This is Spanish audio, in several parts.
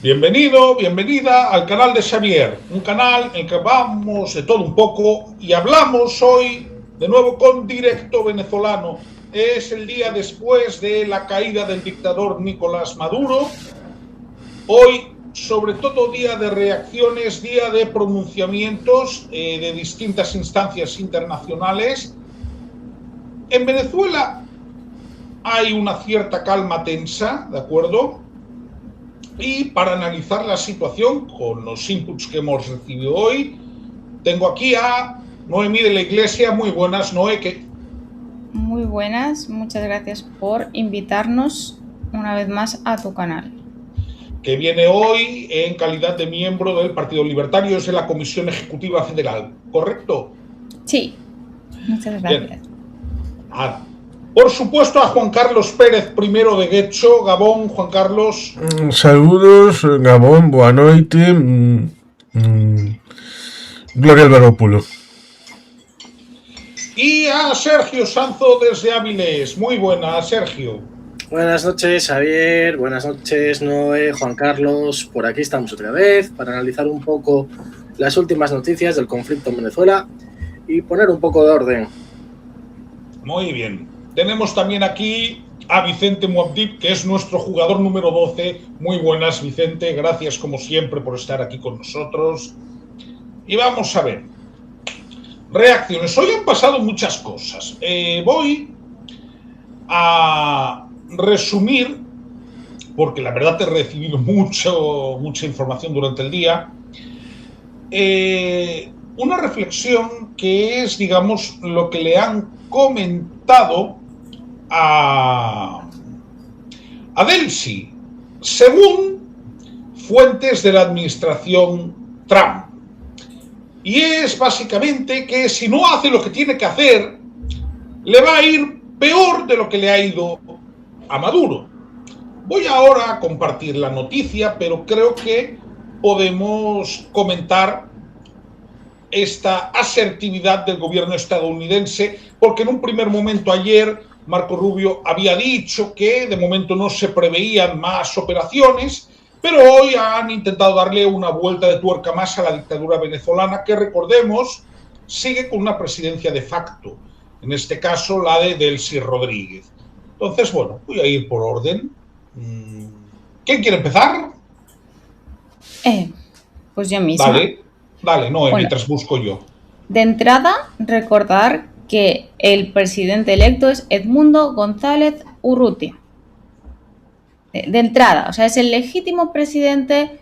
Bienvenido, bienvenida al canal de Xavier, un canal en el que vamos de todo un poco y hablamos hoy de nuevo con Directo Venezolano. Es el día después de la caída del dictador Nicolás Maduro. Hoy, sobre todo, día de reacciones, día de pronunciamientos de distintas instancias internacionales. En Venezuela hay una cierta calma tensa, ¿de acuerdo? Y para analizar la situación con los inputs que hemos recibido hoy, tengo aquí a Noemí de la Iglesia. Muy buenas, Noé. Muy buenas, muchas gracias por invitarnos una vez más a tu canal. Que viene hoy en calidad de miembro del Partido Libertario, es de la Comisión Ejecutiva Federal, ¿correcto? Sí, muchas Bien. gracias. Por supuesto, a Juan Carlos Pérez, primero de Guecho. Gabón, Juan Carlos. Saludos, Gabón, boa noite. Gloria Alvarópulo. Y a Sergio Sanzo desde Áviles. Muy buena, Sergio. Buenas noches, Javier. Buenas noches, Noé, Juan Carlos. Por aquí estamos otra vez para analizar un poco las últimas noticias del conflicto en Venezuela y poner un poco de orden. Muy bien. Tenemos también aquí a Vicente Muabdib, que es nuestro jugador número 12. Muy buenas, Vicente. Gracias, como siempre, por estar aquí con nosotros. Y vamos a ver. Reacciones. Hoy han pasado muchas cosas. Voy a resumir, porque la verdad he recibido mucha información durante el día, una reflexión que es, digamos, lo que le han comentado a Delcy, según fuentes de la administración Trump. Y es básicamente que si no hace lo que tiene que hacer, le va a ir peor de lo que le ha ido a Maduro. Voy ahora a compartir la noticia, pero creo que podemos comentar esta asertividad del gobierno estadounidense, porque en un primer momento ayer Marco Rubio había dicho que de momento no se preveían más operaciones, pero hoy han intentado darle una vuelta de tuerca más a la dictadura venezolana, que recordemos sigue con una presidencia de facto, en este caso la de Delcy Rodríguez. Entonces, bueno, voy a ir por orden. ¿Quién quiere empezar? Pues yo misma. Dale, no, Bueno, mientras busco yo. de entrada, recordar que el presidente electo es Edmundo González Urrutia. De entrada, o sea, es el legítimo presidente.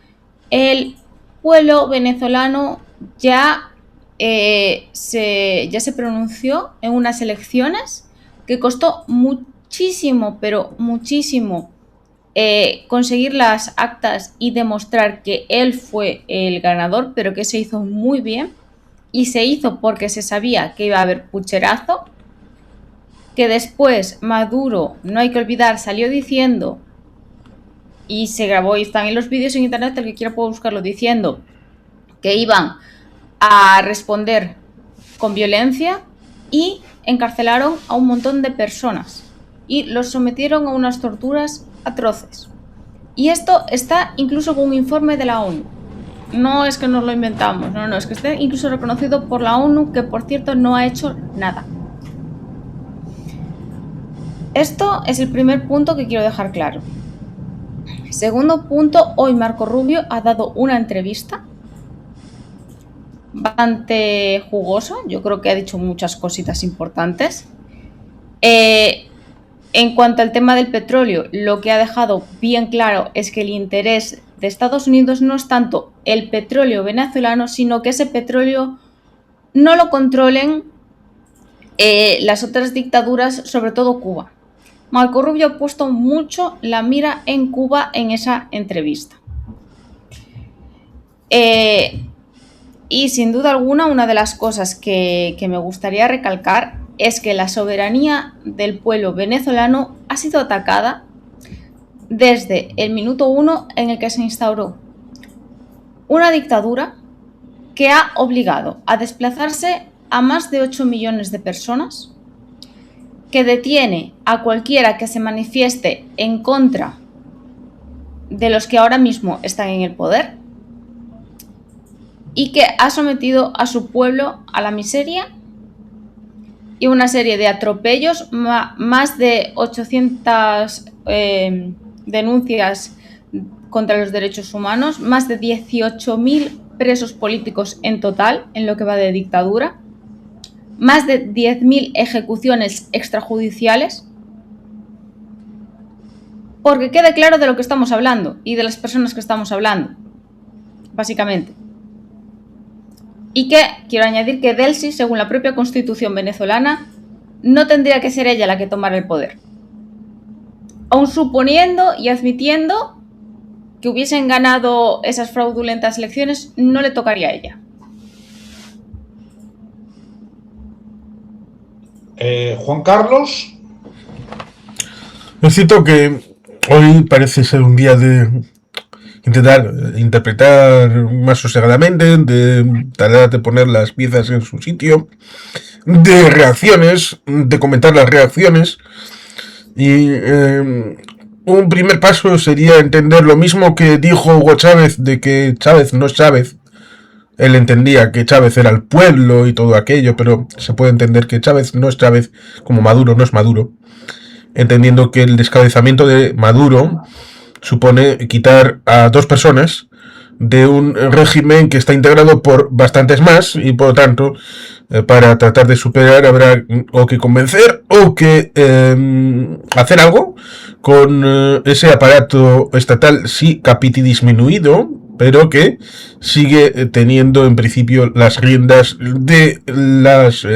El pueblo venezolano ya se pronunció en unas elecciones que costó muchísimo, pero muchísimo conseguir las actas y demostrar que él fue el ganador, pero que se hizo muy bien. Y se hizo porque se sabía que iba a haber pucherazo, que después Maduro, no hay que olvidar, salió diciendo, y se grabó y están en los vídeos en internet, el que quiera puede buscarlo, diciendo que iban a responder con violencia, y encarcelaron a un montón de personas y los sometieron a unas torturas atroces. Y esto está incluso con un informe de la ONU. No es que nos lo inventamos, no, es que está incluso reconocido por la ONU, que por cierto no ha hecho nada. Esto es el primer punto que quiero dejar claro. Segundo punto, hoy Marco Rubio ha dado una entrevista bastante jugosa. Yo creo que ha dicho muchas cositas importantes. En cuanto al tema del petróleo, lo que ha dejado bien claro es que el interés de Estados Unidos no es tanto el petróleo venezolano, sino que ese petróleo no lo controlen las otras dictaduras, sobre todo Cuba. Marco Rubio ha puesto mucho la mira en Cuba en esa entrevista. Y sin duda alguna, una de las cosas que me gustaría recalcar es que la soberanía del pueblo venezolano ha sido atacada desde el minuto 1 en el que se instauró una dictadura que ha obligado a desplazarse a más de 8 millones de personas, que detiene a cualquiera que se manifieste en contra de los que ahora mismo están en el poder y que ha sometido a su pueblo a la miseria y una serie de atropellos, más de 800 denuncias contra los derechos humanos, más de 18.000 presos políticos en total en lo que va de dictadura, más de 10.000 ejecuciones extrajudiciales. Porque quede claro de lo que estamos hablando y de las personas que estamos hablando, básicamente. Y que quiero añadir que Delcy, según la propia Constitución venezolana, no tendría que ser ella la que tomara el poder. Aun suponiendo y admitiendo que hubiesen ganado esas fraudulentas elecciones, no le tocaría a ella. Juan Carlos. Es cierto que hoy parece ser un día de intentar interpretar más sosegadamente, de tratar de poner las piezas en su sitio, de reacciones, de comentar las reacciones. Y un primer paso sería entender lo mismo que dijo Hugo Chávez, de que Chávez no es Chávez. Él entendía que Chávez era el pueblo y todo aquello, pero se puede entender que Chávez no es Chávez, como Maduro no es Maduro, entendiendo que el descabezamiento de Maduro supone quitar a 2 personas de un régimen que está integrado por bastantes más y por lo tanto para tratar de superar habrá o que convencer o que hacer algo con ese aparato estatal sí capitidisminuido, pero que sigue teniendo en principio las riendas de las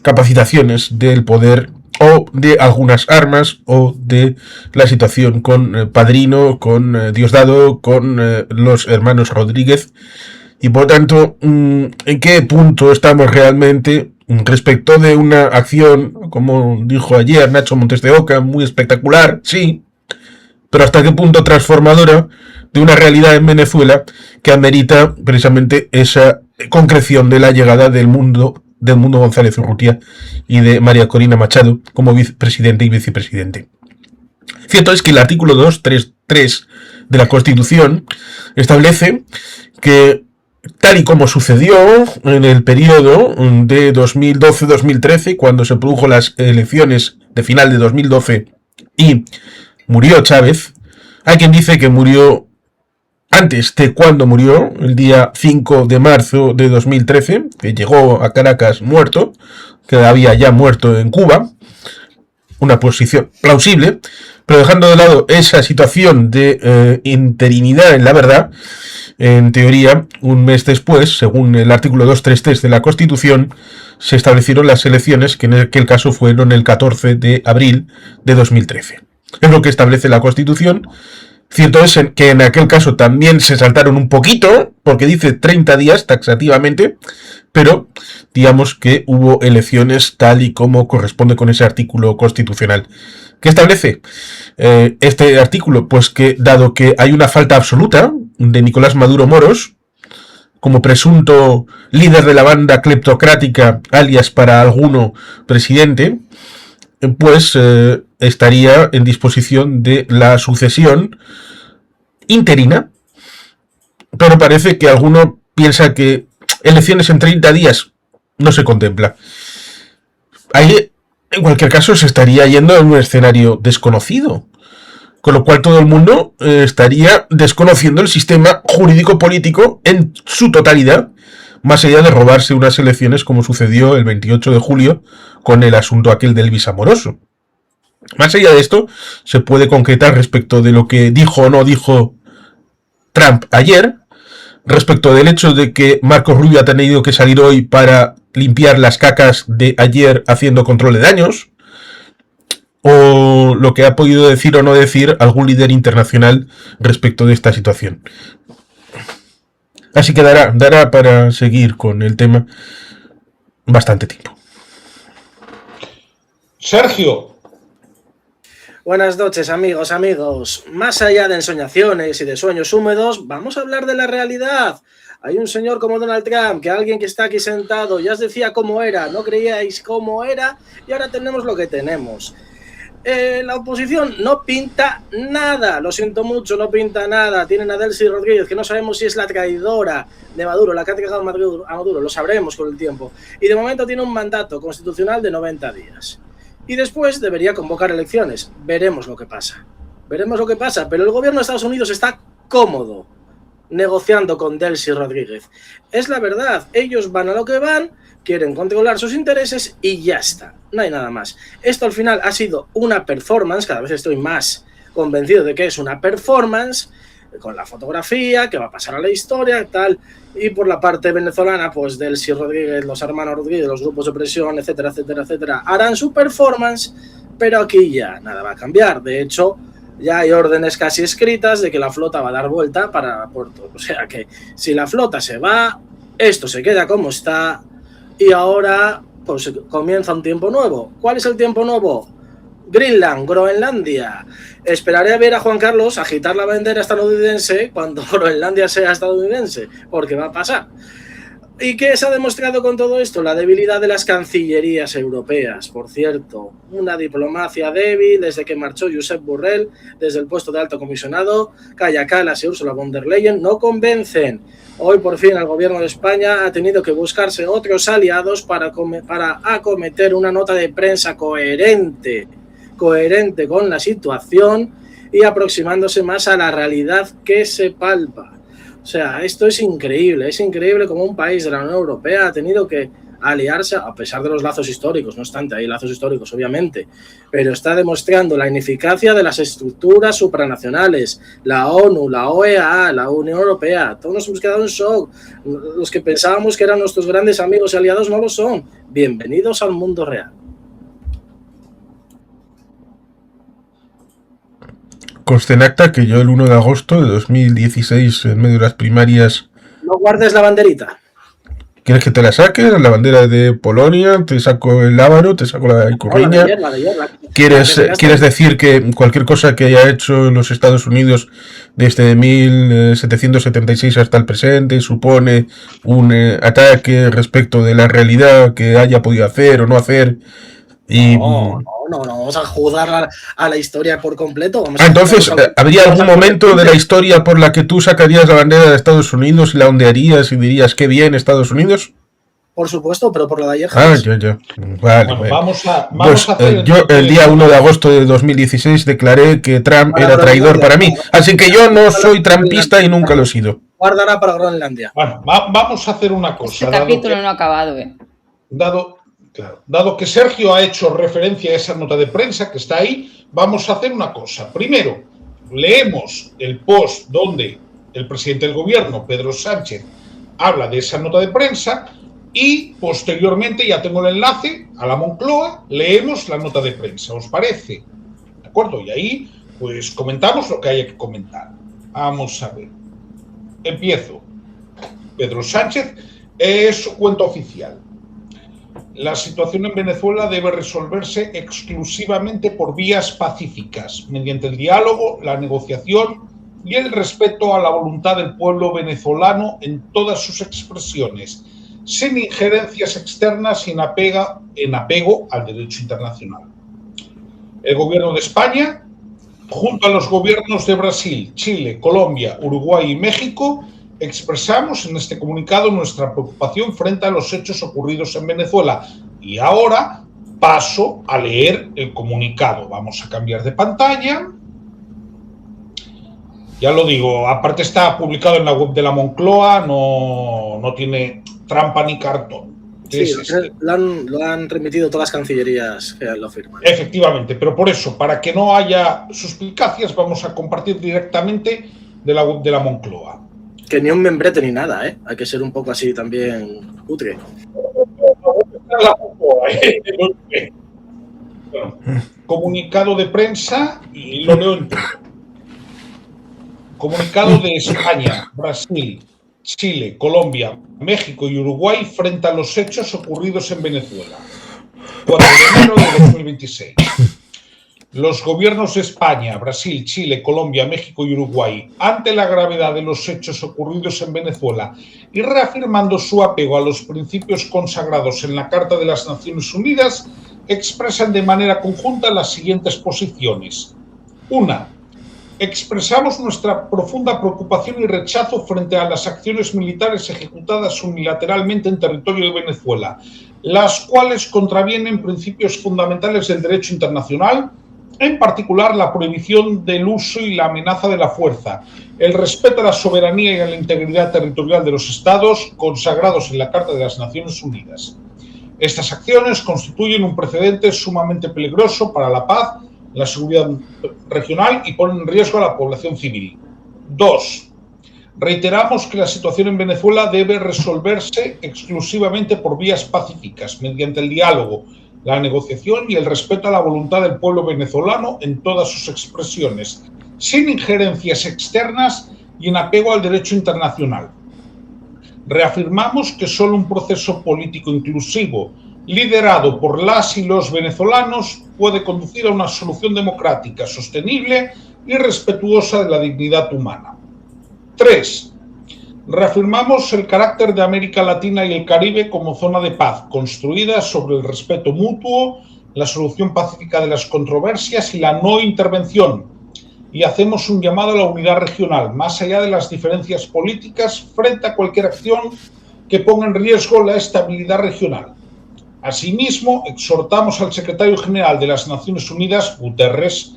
capacitaciones del poder o de algunas armas o de la situación con Padrino, con Diosdado, con los hermanos Rodríguez. Y por tanto, ¿en qué punto estamos realmente respecto de una acción, como dijo ayer Nacho Montes de Oca, muy espectacular, sí, pero hasta qué punto transformadora de una realidad en Venezuela que amerita precisamente esa concreción de la llegada del mundo González Urrutia y de María Corina Machado como vicepresidente y vicepresidente. Cierto es que el artículo 233 de la Constitución establece que, tal y como sucedió en el periodo de 2012-2013, cuando se produjo las elecciones de final de 2012 y murió Chávez, hay quien dice que murió antes de cuando murió, el día 5 de marzo de 2013, que llegó a Caracas muerto, que había ya muerto en Cuba, una posición plausible, pero dejando de lado esa situación de interinidad en la verdad, en teoría, un mes después, según el artículo 233 de la Constitución, se establecieron las elecciones, que en aquel caso fueron el 14 de abril de 2013. Es lo que establece la Constitución. Cierto es que en aquel caso también se saltaron un poquito, porque dice 30 días taxativamente, pero digamos que hubo elecciones tal y como corresponde con ese artículo constitucional. ¿Qué establece este artículo? Pues que, dado que hay una falta absoluta de Nicolás Maduro Moros, como presunto líder de la banda cleptocrática, alias para alguno presidente, pues estaría en disposición de la sucesión interina, pero parece que alguno piensa que elecciones en 30 días no se contempla. Ahí, en cualquier caso, se estaría yendo a un escenario desconocido, con lo cual todo el mundo estaría desconociendo el sistema jurídico-político en su totalidad, más allá de robarse unas elecciones como sucedió el 28 de julio con el asunto aquel del visa moroso. Más allá de esto, se puede concretar respecto de lo que dijo o no dijo Trump ayer, respecto del hecho de que Marco Rubio ha tenido que salir hoy para limpiar las cacas de ayer haciendo control de daños, o lo que ha podido decir o no decir algún líder internacional respecto de esta situación. Así que dará para seguir con el tema bastante tiempo. Sergio. Buenas noches, amigos. Más allá de ensoñaciones y de sueños húmedos, vamos a hablar de la realidad. Hay un señor como Donald Trump, que alguien que está aquí sentado ya os decía cómo era, no creíais cómo era, y ahora tenemos lo que tenemos. La oposición no pinta nada, lo siento mucho, no pinta nada. Tienen a Delcy Rodríguez, que no sabemos si es la traidora de Maduro, la que ha entregado a Maduro, lo sabremos con el tiempo. Y de momento tiene un mandato constitucional de 90 días. Y después debería convocar elecciones. Veremos lo que pasa. Veremos lo que pasa, pero el gobierno de Estados Unidos está cómodo negociando con Delcy Rodríguez. Es la verdad, ellos van a lo que van, quieren controlar sus intereses y ya está, no hay nada más. Esto al final ha sido una performance, cada vez estoy más convencido de que es una performance, con la fotografía, que va a pasar a la historia, tal, y por la parte venezolana, pues Delcy Rodríguez, los hermanos Rodríguez, los grupos de presión, etcétera, etcétera, etcétera, harán su performance, pero aquí ya nada va a cambiar. De hecho, ya hay órdenes casi escritas de que la flota va a dar vuelta para Puerto. O sea que si la flota se va, esto se queda como está y ahora pues comienza un tiempo nuevo. ¿Cuál es el tiempo nuevo? Greenland, Groenlandia. Esperaré a ver a Juan Carlos agitar la bandera estadounidense cuando Groenlandia sea estadounidense, porque va a pasar. ¿Y qué se ha demostrado con todo esto? La debilidad de las cancillerías europeas, por cierto. Una diplomacia débil desde que marchó Josep Borrell desde el puesto de alto comisionado. Kaja Kallas y Ursula von der Leyen no convencen. Hoy, por fin, el gobierno de España ha tenido que buscarse otros aliados para acometer una nota de prensa coherente con la situación y aproximándose más a la realidad que se palpa. O sea, esto es increíble como un país de la Unión Europea ha tenido que aliarse, a pesar de los lazos históricos, no obstante, hay lazos históricos, obviamente, pero está demostrando la ineficacia de las estructuras supranacionales, la ONU, la OEA, la Unión Europea, todos nos hemos quedado en shock. Los que pensábamos que eran nuestros grandes amigos y aliados no lo son. Bienvenidos al mundo real. Conste en acta que yo el 1 de agosto de 2016, en medio de las primarias... No guardes la banderita. ¿Quieres que te la saque? La bandera de Polonia, te saco el Lábaro, te saco la Ikurriña. ¿Quieres decir que cualquier cosa que haya hecho los Estados Unidos desde 1776 hasta el presente supone un ataque respecto de la realidad que haya podido hacer o no hacer? Y... No, vamos a juzgar a la historia por completo. Entonces, ¿habría algún momento de la historia por la que tú sacarías la bandera de Estados Unidos y la ondearías y dirías qué bien Estados Unidos? Por supuesto, pero por la de ayer. Ya. Vale. Bueno, vamos a hacer yo el día 1 de agosto de 2016 declaré que Trump era traidor para mí. Así que yo no soy trumpista y nunca lo he sido. Guardará para Groenlandia. Bueno, vamos a hacer una cosa. Este capítulo no ha acabado, Dado que Sergio ha hecho referencia a esa nota de prensa que está ahí, vamos a hacer una cosa. Primero, leemos el post donde el presidente del gobierno, Pedro Sánchez, habla de esa nota de prensa y posteriormente, ya tengo el enlace a la Moncloa, leemos la nota de prensa. ¿Os parece? ¿De acuerdo? Y ahí pues comentamos lo que haya que comentar. Vamos a ver. Empiezo. Pedro Sánchez es su cuenta oficial. La situación en Venezuela debe resolverse exclusivamente por vías pacíficas, mediante el diálogo, la negociación y el respeto a la voluntad del pueblo venezolano en todas sus expresiones, sin injerencias externas y en apego al derecho internacional. El gobierno de España, junto a los gobiernos de Brasil, Chile, Colombia, Uruguay y México, expresamos en este comunicado nuestra preocupación frente a los hechos ocurridos en Venezuela. Y ahora paso a leer el comunicado. Vamos a cambiar de pantalla. Ya lo digo, aparte está publicado en la web de la Moncloa, no tiene trampa ni cartón. Sí, lo han remitido todas las cancillerías que lo firman. Efectivamente, pero por eso, para que no haya suspicacias, vamos a compartir directamente de la web de la Moncloa. Que ni un membrete ni nada, ¿eh? Hay que ser un poco así también cutre. Bueno, comunicado de prensa y lo leo entero. Comunicado de España, Brasil, Chile, Colombia, México y Uruguay frente a los hechos ocurridos en Venezuela. 4 de enero de 2026. Los gobiernos de España, Brasil, Chile, Colombia, México y Uruguay, ante la gravedad de los hechos ocurridos en Venezuela y reafirmando su apego a los principios consagrados en la Carta de las Naciones Unidas, expresan de manera conjunta las siguientes posiciones. 1. Expresamos nuestra profunda preocupación y rechazo frente a las acciones militares ejecutadas unilateralmente en territorio de Venezuela, las cuales contravienen principios fundamentales del derecho internacional, en particular la prohibición del uso y la amenaza de la fuerza, el respeto a la soberanía y a la integridad territorial de los Estados consagrados en la Carta de las Naciones Unidas. Estas acciones constituyen un precedente sumamente peligroso para la paz, la seguridad regional y ponen en riesgo a la población civil. 2. Reiteramos que la situación en Venezuela debe resolverse exclusivamente por vías pacíficas, mediante el diálogo, la negociación y el respeto a la voluntad del pueblo venezolano en todas sus expresiones, sin injerencias externas y en apego al derecho internacional. Reafirmamos que solo un proceso político inclusivo, liderado por las y los venezolanos, puede conducir a una solución democrática, sostenible y respetuosa de la dignidad humana. 3. Reafirmamos el carácter de América Latina y el Caribe como zona de paz, construida sobre el respeto mutuo, la solución pacífica de las controversias y la no intervención, y hacemos un llamado a la unidad regional, más allá de las diferencias políticas, frente a cualquier acción que ponga en riesgo la estabilidad regional. Asimismo, exhortamos al secretario general de las Naciones Unidas, Guterres,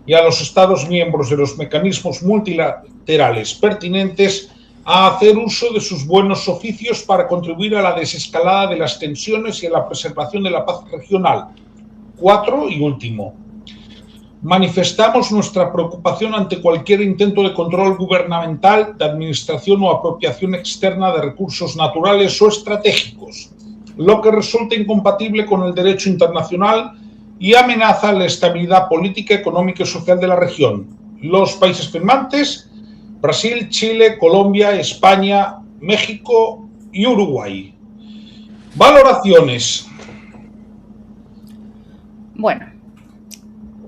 y a los Estados miembros de los mecanismos multilaterales pertinentes a hacer uso de sus buenos oficios para contribuir a la desescalada de las tensiones y a la preservación de la paz regional. 4. Y último, manifestamos nuestra preocupación ante cualquier intento de control gubernamental, de administración o apropiación externa de recursos naturales o estratégicos, lo que resulta incompatible con el derecho internacional y amenaza la estabilidad política, económica y social de la región. Los países firmantes: Brasil, Chile, Colombia, España, México y Uruguay. Valoraciones. Bueno,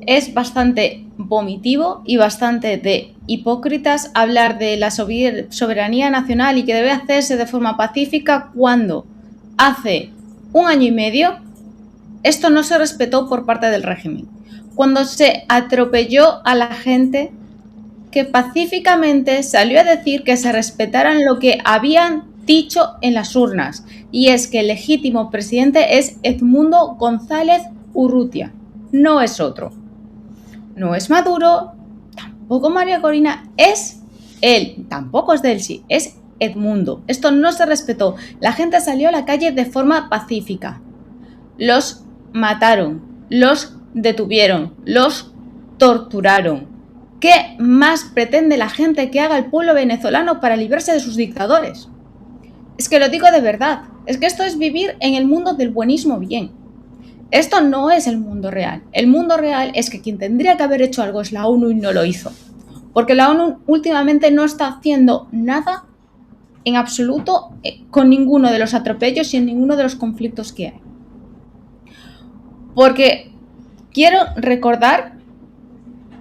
es bastante vomitivo y bastante de hipócritas hablar de la soberanía nacional y que debe hacerse de forma pacífica cuando hace 1 año y medio esto no se respetó por parte del régimen. Cuando se atropelló a la gente que pacíficamente salió a decir que se respetaran lo que habían dicho en las urnas, y es que el legítimo presidente es Edmundo González Urrutia, no es otro. No es Maduro, tampoco María Corina, es él, tampoco es Delcy, es Edmundo. Esto no se respetó. La gente salió a la calle de forma pacífica. Los mataron, los detuvieron, los torturaron. ¿Qué más pretende la gente que haga el pueblo venezolano para librarse de sus dictadores? Es que lo digo de verdad, es que esto es vivir en el mundo del buenismo bien. Esto no es el mundo real. El mundo real es que quien tendría que haber hecho algo es la ONU y no lo hizo. Porque la ONU últimamente no está haciendo nada en absoluto con ninguno de los atropellos y en ninguno de los conflictos que hay. Porque quiero recordar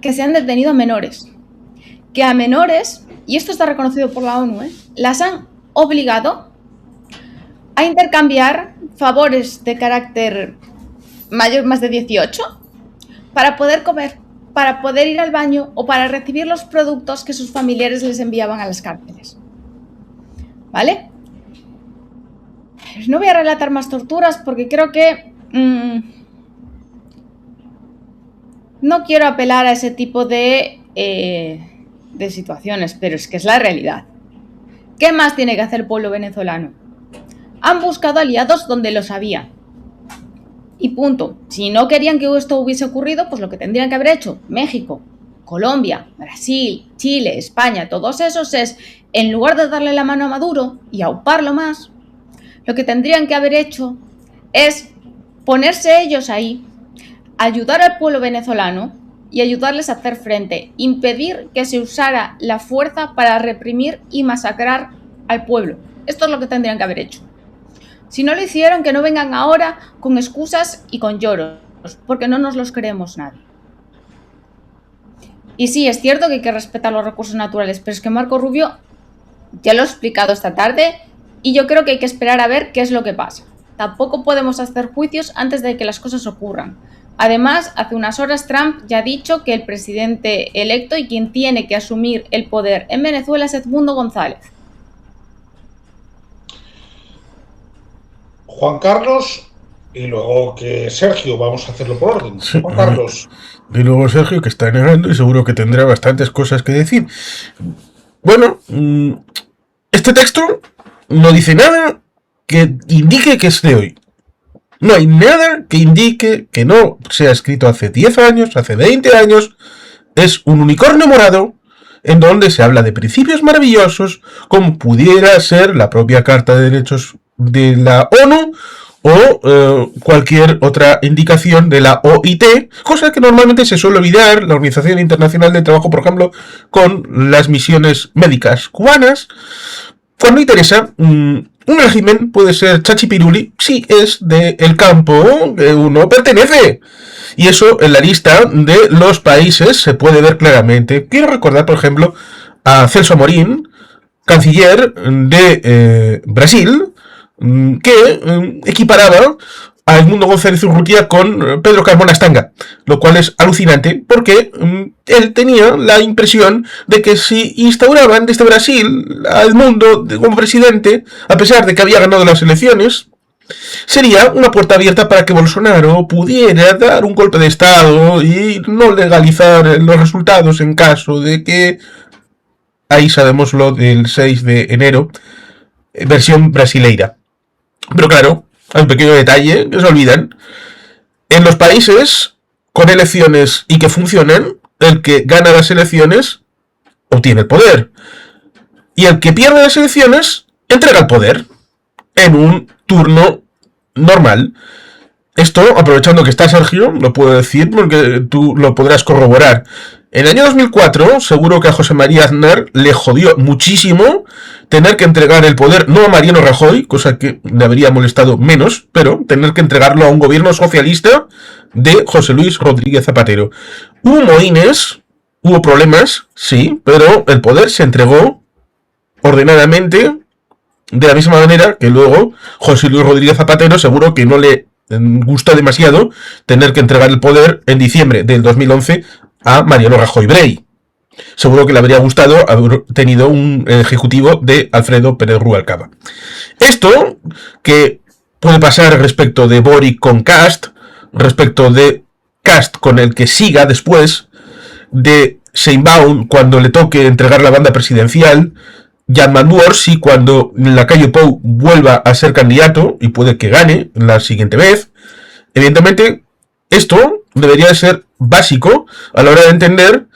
que se han detenido a menores. Que a menores, y esto está reconocido por la ONU, las han obligado a intercambiar favores de carácter mayor, más de 18, para poder comer, para poder ir al baño o para recibir los productos que sus familiares les enviaban a las cárceles. ¿Vale? No voy a relatar más torturas porque creo que no quiero apelar a ese tipo de situaciones, pero es que es la realidad. ¿Qué más tiene que hacer el pueblo venezolano? Han buscado aliados donde los había. Y punto. Si no querían que esto hubiese ocurrido, pues lo que tendrían que haber hecho México, Colombia, Brasil, Chile, España, todos esos es, en lugar de darle la mano a Maduro y auparlo más, lo que tendrían que haber hecho es ponerse ellos ahí, ayudar al pueblo venezolano y ayudarles a hacer frente, impedir que se usara la fuerza para reprimir y masacrar al pueblo. Esto es lo que tendrían que haber hecho. Si no lo hicieron, que no vengan ahora con excusas y con lloros, porque no nos los creemos nadie. Y sí, es cierto que hay que respetar los recursos naturales, pero es que Marco Rubio ya lo ha explicado esta tarde y yo creo que hay que esperar a ver qué es lo que pasa. Tampoco podemos hacer juicios antes de que las cosas ocurran. Además, hace unas horas Trump ya ha dicho que el presidente electo y quien tiene que asumir el poder en Venezuela es Edmundo González. Juan Carlos, y luego que Sergio, vamos a hacerlo por orden. Sí, Juan Carlos. Y luego Sergio, que está negando y seguro que tendrá bastantes cosas que decir. Bueno, este texto no dice nada que indique que es de hoy. No hay nada que indique que no sea escrito hace 10 años, hace 20 años. Es un unicornio morado en donde se habla de principios maravillosos, como pudiera ser la propia Carta de Derechos de la ONU o cualquier otra indicación de la OIT, cosa que normalmente se suele olvidar, la Organización Internacional del Trabajo, por ejemplo, con las misiones médicas cubanas. Cuando interesa, un régimen puede ser chachipiruli si es del campo que uno pertenece. Y eso en la lista de los países se puede ver claramente. Quiero recordar, por ejemplo, a Celso Amorín, canciller de Brasil, que equiparaba a Edmundo González Urrutia con Pedro Carmona Estanga, lo cual es alucinante porque él tenía la impresión de que si instauraban desde Brasil a Edmundo como presidente, a pesar de que había ganado las elecciones, sería una puerta abierta para que Bolsonaro pudiera dar un golpe de estado y no legalizar los resultados en caso de que, ahí sabemos lo del 6 de enero, versión brasileira. Pero claro, hay un pequeño detalle que se olvidan. En los países con elecciones y que funcionan, el que gana las elecciones obtiene el poder. Y el que pierde las elecciones entrega el poder en un turno normal. Esto, aprovechando que está Sergio, lo puedo decir porque tú lo podrás corroborar. En el año 2004, seguro que a José María Aznar le jodió muchísimo tener que entregar el poder, no a Mariano Rajoy, cosa que le habría molestado menos, pero tener que entregarlo a un gobierno socialista de José Luis Rodríguez Zapatero. Hubo mohines, hubo problemas, sí, pero el poder se entregó ordenadamente, de la misma manera que luego José Luis Rodríguez Zapatero seguro que no le gustó demasiado tener que entregar el poder en diciembre del 2011 a Mariano Rajoy Brey. Seguro que le habría gustado haber tenido un ejecutivo de Alfredo Pérez Rubalcaba. Esto que puede pasar respecto de Boric con Kast, respecto de Kast con el que siga después, de Sheinbaum cuando le toque entregar la banda presidencial, Jean-Manuel Orsi cuando Lacayo Pou vuelva a ser candidato y puede que gane la siguiente vez. Evidentemente, esto debería de ser básico a la hora de entender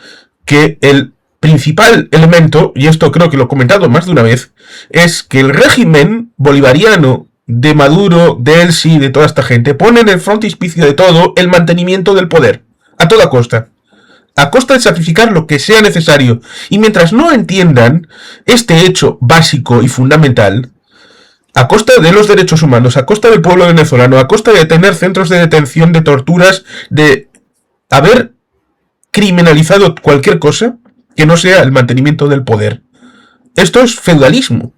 que el principal elemento, y esto creo que lo he comentado más de una vez, es que el régimen bolivariano de Maduro, de Elsi, de toda esta gente, pone en el frontispicio de todo el mantenimiento del poder, a toda costa. A costa de sacrificar lo que sea necesario. Y mientras no entiendan este hecho básico y fundamental, a costa de los derechos humanos, a costa del pueblo venezolano, a costa de tener centros de detención, de torturas, de haber criminalizado cualquier cosa que no sea el mantenimiento del poder. Esto es feudalismo.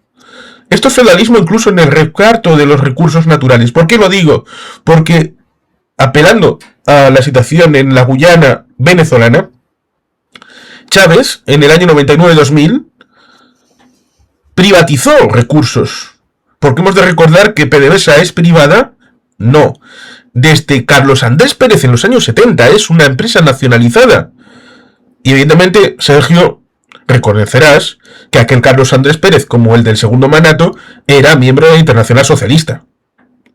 Esto es feudalismo incluso en el reparto de los recursos naturales. ¿Por qué lo digo? Porque apelando a la situación en la Guyana venezolana, Chávez, en el año 99-2000, privatizó recursos. Porque hemos de recordar que PDVSA es privada. No. Desde Carlos Andrés Pérez en los años 70 es una empresa nacionalizada. Y evidentemente, Sergio, reconocerás que aquel Carlos Andrés Pérez, como el del segundo mandato, era miembro de la Internacional Socialista.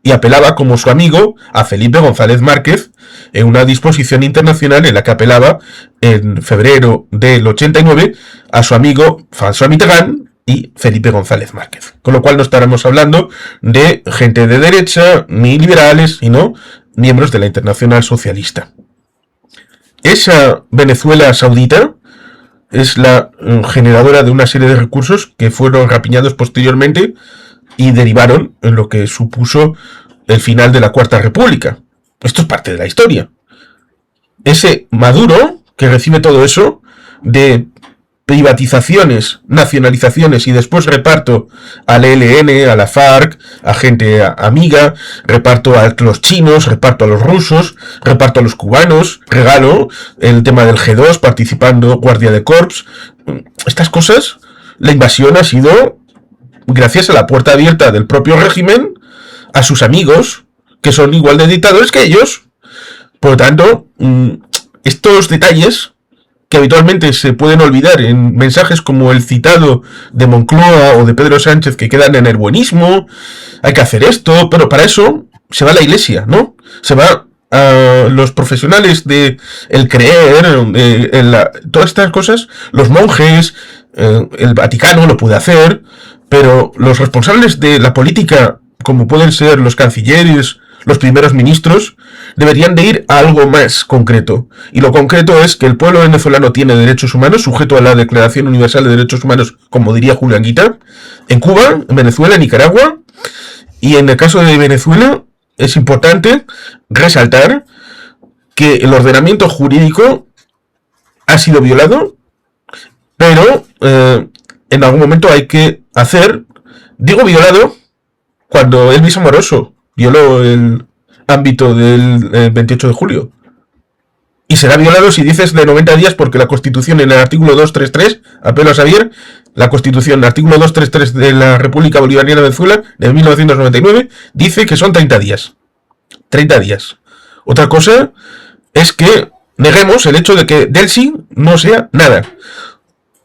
Y apelaba como su amigo a Felipe González Márquez en una disposición internacional en la que apelaba en febrero del 89 a su amigo François Mitterrand y Felipe González Márquez. Con lo cual no estaremos hablando de gente de derecha ni liberales, sino miembros de la Internacional Socialista. Esa Venezuela saudita es la generadora de una serie de recursos que fueron rapiñados posteriormente y derivaron en lo que supuso el final de la Cuarta República. Esto es parte de la historia. Ese Maduro, que recibe todo eso de privatizaciones, nacionalizaciones y después reparto al ELN, a la FARC, a gente amiga, reparto a los chinos, reparto a los rusos, reparto a los cubanos, regalo el tema del G2, participando Guardia de Corps. Estas cosas, la invasión ha sido gracias a la puerta abierta del propio régimen a sus amigos, que son igual de dictadores que ellos. Por lo tanto, estos detalles que habitualmente se pueden olvidar en mensajes como el citado de Moncloa o de Pedro Sánchez, que quedan en el buenismo, hay que hacer esto, pero para eso se va a la iglesia, ¿no? Se va a los profesionales de el creer, todas estas cosas, los monjes, el Vaticano lo puede hacer, pero los responsables de la política, como pueden ser los cancilleres, los primeros ministros, deberían de ir a algo más concreto. Y lo concreto es que el pueblo venezolano tiene derechos humanos, sujeto a la Declaración Universal de Derechos Humanos, como diría Julián Guita, en Cuba, en Venezuela, en Nicaragua. Y en el caso de Venezuela, es importante resaltar que el ordenamiento jurídico ha sido violado, pero en algún momento hay que hacer, digo violado, cuando Elvis Amoroso violó el ámbito del 28 de julio. Y será violado si dices de 90 días, porque la Constitución en el artículo 233, apelo a Xavier, la Constitución, el artículo 233 de la República Bolivariana de Venezuela, de 1999, dice que son 30 días. 30 días. Otra cosa es que neguemos el hecho de que Delcy no sea nada.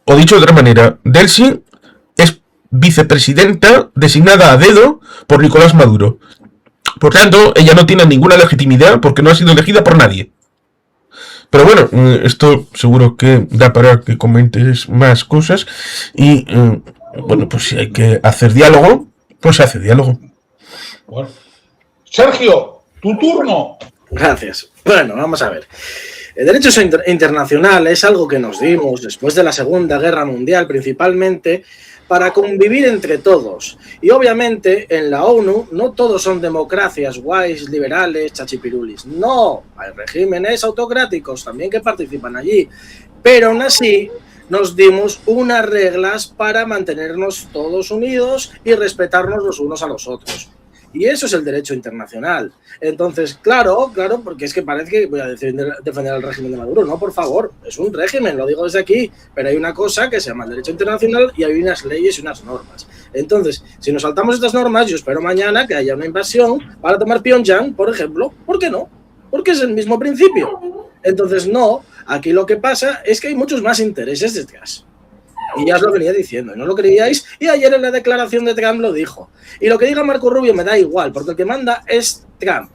O dicho de otra manera, Delcy es vicepresidenta designada a dedo por Nicolás Maduro. Por tanto, ella no tiene ninguna legitimidad porque no ha sido elegida por nadie. Pero bueno, esto seguro que da para que comentes más cosas. Y bueno, pues si hay que hacer diálogo, pues se hace diálogo. Bueno. Sergio, tu turno. Gracias. Bueno, vamos a ver. El derecho internacional es algo que nos dimos después de la Segunda Guerra Mundial, principalmente para convivir entre todos. Y obviamente en la ONU no todos son democracias guays, liberales, chachipirulis. No, hay regímenes autocráticos también que participan allí. Pero aún así nos dimos unas reglas para mantenernos todos unidos y respetarnos los unos a los otros. Y eso es el derecho internacional. Entonces, claro, porque es que parece que voy a defender al régimen de Maduro. No, por favor, es un régimen, lo digo desde aquí, pero hay una cosa que se llama el derecho internacional y hay unas leyes y unas normas. Entonces, si nos saltamos estas normas, yo espero mañana que haya una invasión para tomar Pyongyang, por ejemplo. ¿Por qué no? Porque es el mismo principio. Entonces, no, aquí lo que pasa es que hay muchos más intereses detrás. Y ya os lo venía diciendo, y no lo creíais, y ayer en la declaración de Trump lo dijo. Y lo que diga Marco Rubio me da igual, porque el que manda es Trump.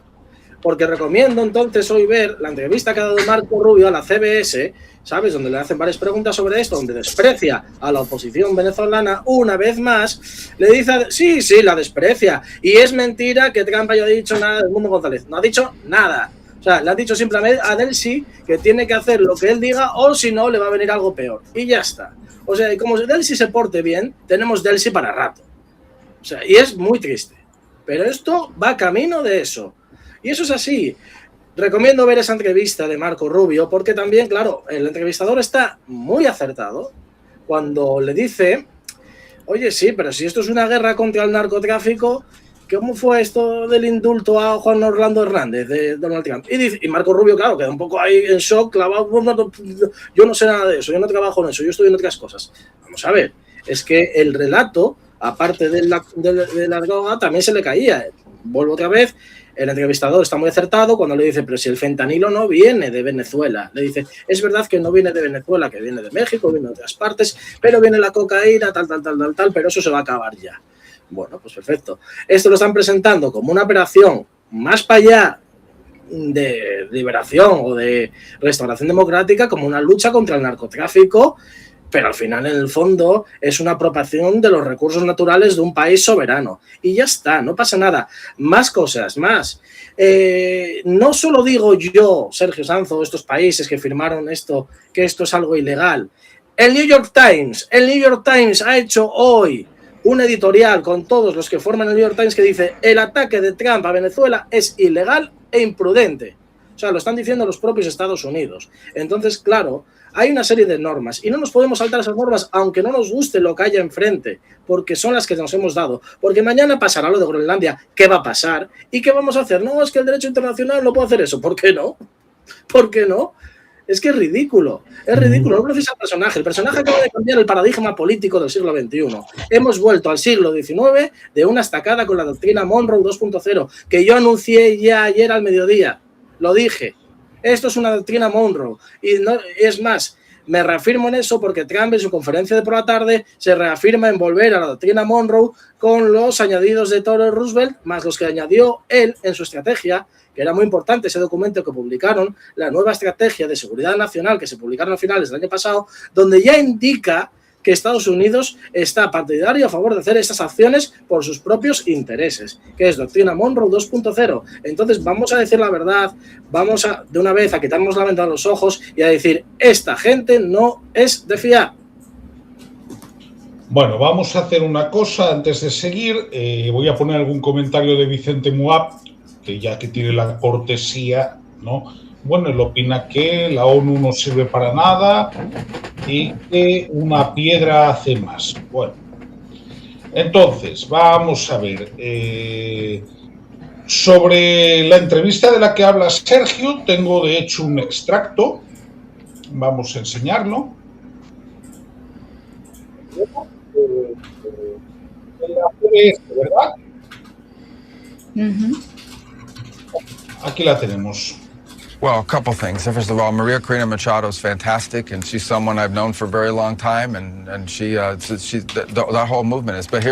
Porque recomiendo entonces hoy ver la entrevista que ha dado Marco Rubio a la CBS, ¿sabes? Donde le hacen varias preguntas sobre esto, donde desprecia a la oposición venezolana una vez más. Le dice, sí, la desprecia. Y es mentira que Trump haya dicho nada del Mundo González. No ha dicho nada. O sea, le ha dicho simplemente a Delcy que tiene que hacer lo que él diga o si no le va a venir algo peor. Y ya está. O sea, y como Delcy se porte bien, tenemos Delcy para rato. O sea, y es muy triste. Pero esto va camino de eso. Y eso es así. Recomiendo ver esa entrevista de Marco Rubio porque también, claro, el entrevistador está muy acertado cuando le dice, oye, sí, pero si esto es una guerra contra el narcotráfico, ¿cómo fue esto del indulto a Juan Orlando Hernández de Donald Trump? Y Marco Rubio, claro, queda un poco ahí en shock, clavado. Yo no sé nada de eso, yo no trabajo en eso, yo estoy en otras cosas. Vamos a ver, es que el relato, aparte de la droga, también se le caía. Vuelvo otra vez, el entrevistador está muy acertado cuando le dice, pero si el fentanilo no viene de Venezuela. Le dice, es verdad que no viene de Venezuela, que viene de México, viene de otras partes, pero viene la cocaína, tal, pero eso se va a acabar ya. Bueno, pues perfecto. Esto lo están presentando como una operación más para allá de liberación o de restauración democrática, como una lucha contra el narcotráfico, pero al final, en el fondo, es una apropiación de los recursos naturales de un país soberano. Y ya está, no pasa nada. Más cosas, más. No solo digo yo, Sergio Sanzo, estos países que firmaron esto, que esto es algo ilegal. El New York Times ha hecho hoy un editorial con todos los que forman el New York Times que dice el ataque de Trump a Venezuela es ilegal e imprudente. O sea, lo están diciendo los propios Estados Unidos. Entonces, claro, hay una serie de normas y no nos podemos saltar esas normas aunque no nos guste lo que haya enfrente, porque son las que nos hemos dado. Porque mañana pasará lo de Groenlandia. ¿Qué va a pasar? ¿Y qué vamos a hacer? No, es que el derecho internacional no puede hacer eso. ¿Por qué no? ¿Por qué no? Es que es ridículo. Es ridículo. No precisa el personaje. El personaje acaba de cambiar el paradigma político del siglo XXI. Hemos vuelto al siglo XIX de una estacada con la doctrina Monroe 2.0, que yo anuncié ya ayer al mediodía. Lo dije. Esto es una doctrina Monroe. Y no, es más, me reafirmo en eso porque Trump en su conferencia de por la tarde se reafirma en volver a la doctrina Monroe con los añadidos de Theodore Roosevelt, más los que añadió él en su estrategia, que era muy importante ese documento que publicaron, la nueva estrategia de seguridad nacional que se publicaron a finales del año pasado, donde ya indica que Estados Unidos está partidario a favor de hacer estas acciones por sus propios intereses, que es doctrina Monroe 2.0. Entonces vamos a decir la verdad, vamos a de una vez a quitarnos la venda de los ojos y a decir, esta gente no es de fiar. Bueno, vamos a hacer una cosa antes de seguir. Voy a poner algún comentario de Vicente Muab, que ya que tiene la cortesía, ¿no? Bueno, él opina que la ONU no sirve para nada y que una piedra hace más. Bueno, entonces, vamos a ver. Sobre la entrevista de la que habla Sergio, tengo de hecho un extracto. Vamos a enseñarlo. ¿Verdad? Aquí la tenemos. Well, a couple things. First of all, Maria Corina Machado is fantastic, and she's someone I've known for a very long time, and she that whole movement is. But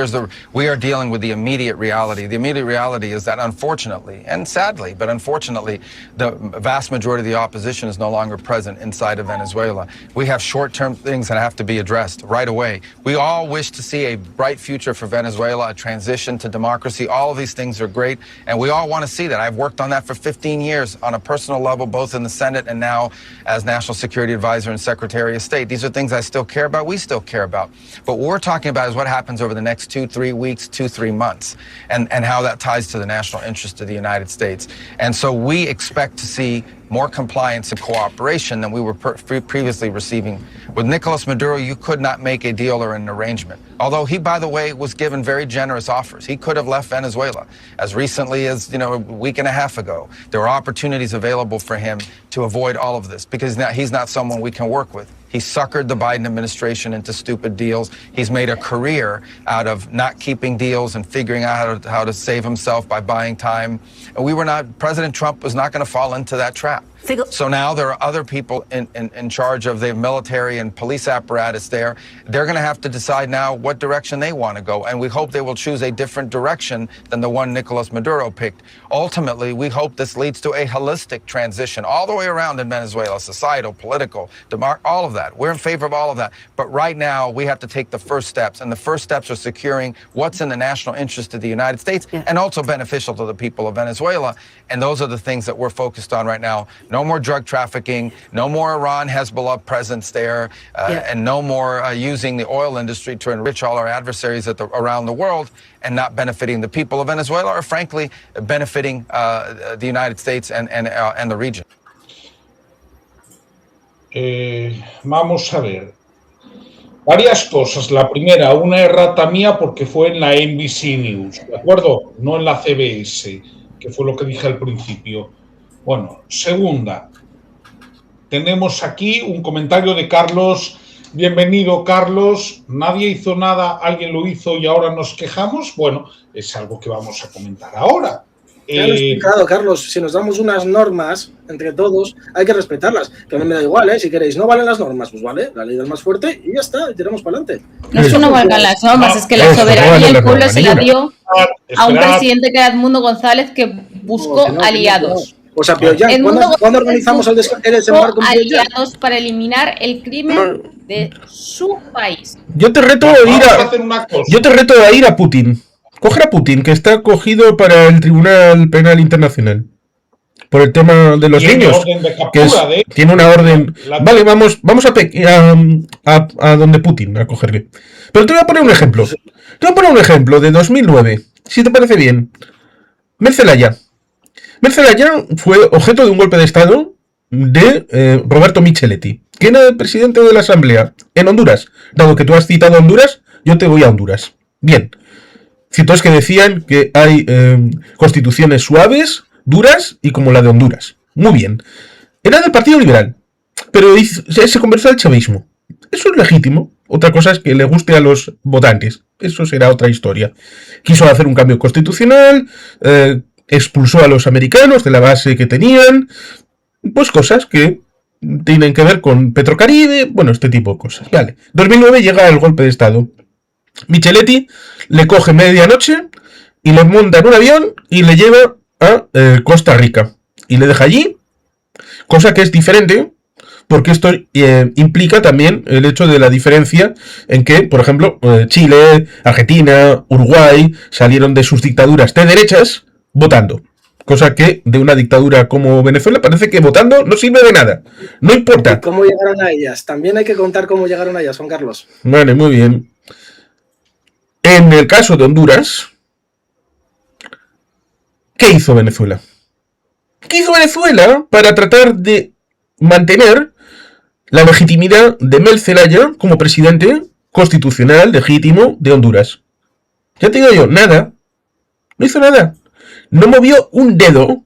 we are dealing with the immediate reality. The immediate reality is that unfortunately, and sadly, but unfortunately, the vast majority of the opposition is no longer present inside of Venezuela. We have short-term things that have to be addressed right away. We all wish to see a bright future for Venezuela, a transition to democracy. All of these things are great, and we all want to see that. I've worked on that for 15 years on a personal level, both in the Senate and now as National Security Advisor and Secretary of State. These are things I still care about, we still care about. But what we're talking about is what happens over the next 2-3 weeks, 2-3 months, and how that ties to the national interest of the United States. And so we expect to see more compliance and cooperation than we were previously receiving. With Nicolas Maduro, you could not make a deal or an arrangement. Although he, by the way, was given very generous offers. He could have left Venezuela as recently as, a week and a half ago. There were opportunities available for him to avoid all of this because now he's not someone we can work with. He suckered the Biden administration into stupid deals. He's made a career out of not keeping deals and figuring out how to save himself by buying time. And President Trump was not going to fall into that trap. So now there are other people in charge of the military and police apparatus there. They're going to have to decide now what direction they want to go. And we hope they will choose a different direction than the one Nicolas Maduro picked. Ultimately, we hope this leads to a holistic transition all the way around in Venezuela, societal, political, all of that. We're in favor of all of that. But right now, we have to take the first steps. And the first steps are securing what's in the national interest of the United States and also beneficial to the people of Venezuela. And those are the things that we're focused on right now. No more drug trafficking, no more Iran, Hezbollah presence there, and no more using the oil industry to enrich all our adversaries around the world and not benefiting the people of Venezuela or, frankly, benefiting the United States and the region. Vamos a ver. Varias cosas. La primera, una errata mía porque fue en la NBC News, ¿de acuerdo? No en la CBS, que fue lo que dije al principio. Bueno, segunda, tenemos aquí un comentario de Carlos. Bienvenido, Carlos. Nadie hizo nada, alguien lo hizo y ahora nos quejamos. Bueno, es algo que vamos a comentar ahora. Ya lo he explicado, Carlos. Si nos damos unas normas entre todos, hay que respetarlas. Que a mí me da igual, si queréis. No valen las normas, pues vale, la ley del más fuerte y ya está, y tiramos para adelante. No es que no valgan las normas, es que la soberanía del pueblo se la dio a un presidente que era Edmundo González que buscó aliados. O sea, pero ya, ¿cuándo organizamos el desembarco? Aliados para eliminar el crimen de su país. Yo te reto a ir a Putin. Coger a Putin, que está cogido para el Tribunal Penal Internacional. Por el tema de los niños. Tiene una orden. Vale, vamos a donde Putin, a cogerle. Pero te voy a poner un ejemplo. De 2009, si te parece bien. Mercelaya Zelaya fue objeto de un golpe de estado de Roberto Micheletti, que era el presidente de la Asamblea en Honduras. Dado que tú has citado a Honduras, yo te voy a Honduras. Bien. Citó que decían que hay constituciones suaves, duras y como la de Honduras. Muy bien. Era del Partido Liberal, pero se convirtió al chavismo. Eso es legítimo. Otra cosa es que le guste a los votantes. Eso será otra historia. Quiso hacer un cambio constitucional, expulsó a los americanos de la base que tenían, pues cosas que tienen que ver con Petrocaribe, bueno, este tipo de cosas. Vale. 2009 llega el golpe de estado. Micheletti le coge medianoche y le monta en un avión y le lleva a Costa Rica. Y le deja allí, cosa que es diferente, porque esto implica también el hecho de la diferencia en que, por ejemplo, Chile, Argentina, Uruguay salieron de sus dictaduras de derechas votando. Cosa que de una dictadura como Venezuela parece que votando no sirve de nada. No importa. ¿Y cómo llegaron a ellas? También hay que contar cómo llegaron a ellas, Juan Carlos. Vale, muy bien. En el caso de Honduras, ¿qué hizo Venezuela? ¿Qué hizo Venezuela para tratar de mantener la legitimidad de Mel Zelaya como presidente constitucional legítimo de Honduras? Ya te digo yo, nada. No hizo nada. No movió un dedo.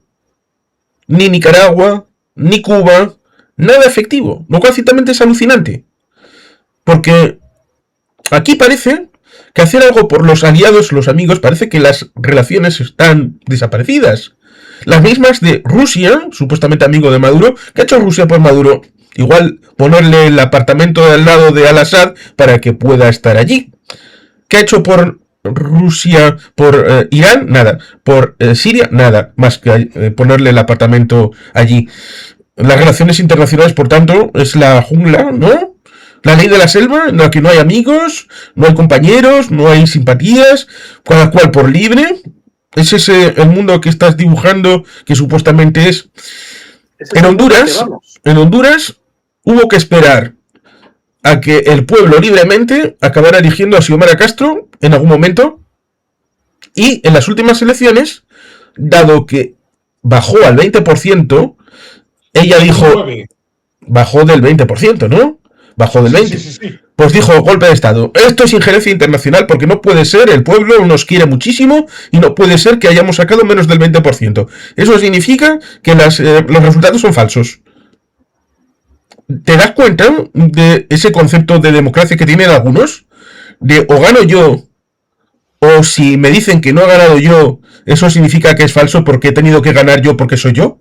Ni Nicaragua, ni Cuba. Nada efectivo. Lo cual ciertamente es alucinante. Porque aquí parece que hacer algo por los aliados, los amigos, parece que las relaciones están desaparecidas. Las mismas de Rusia, supuestamente amigo de Maduro. ¿Qué ha hecho Rusia por Maduro? Igual ponerle el apartamento al lado de Al-Assad para que pueda estar allí. ¿Qué ha hecho por Rusia, por Irán? Nada. Por Siria, nada. Más que ponerle el apartamento allí. Las relaciones internacionales, por tanto, es la jungla, ¿no? La ley de la selva, en la que no hay amigos, no hay compañeros, no hay simpatías, cada cual por libre. ¿Es ese el mundo que estás dibujando que supuestamente es? En Honduras hubo que esperar a que el pueblo libremente acabara eligiendo a Xiomara Castro en algún momento, y en las últimas elecciones, dado que bajó al 20%, ella dijo, bajó del 20%, ¿no? Bajó del 20%. Sí. Pues dijo, golpe de estado. Esto es injerencia internacional porque no puede ser, el pueblo nos quiere muchísimo y no puede ser que hayamos sacado menos del 20%. Eso significa que los resultados son falsos. ¿Te das cuenta de ese concepto de democracia que tienen algunos? De o gano yo, o si me dicen que no he ganado yo, eso significa que es falso porque he tenido que ganar yo porque soy yo.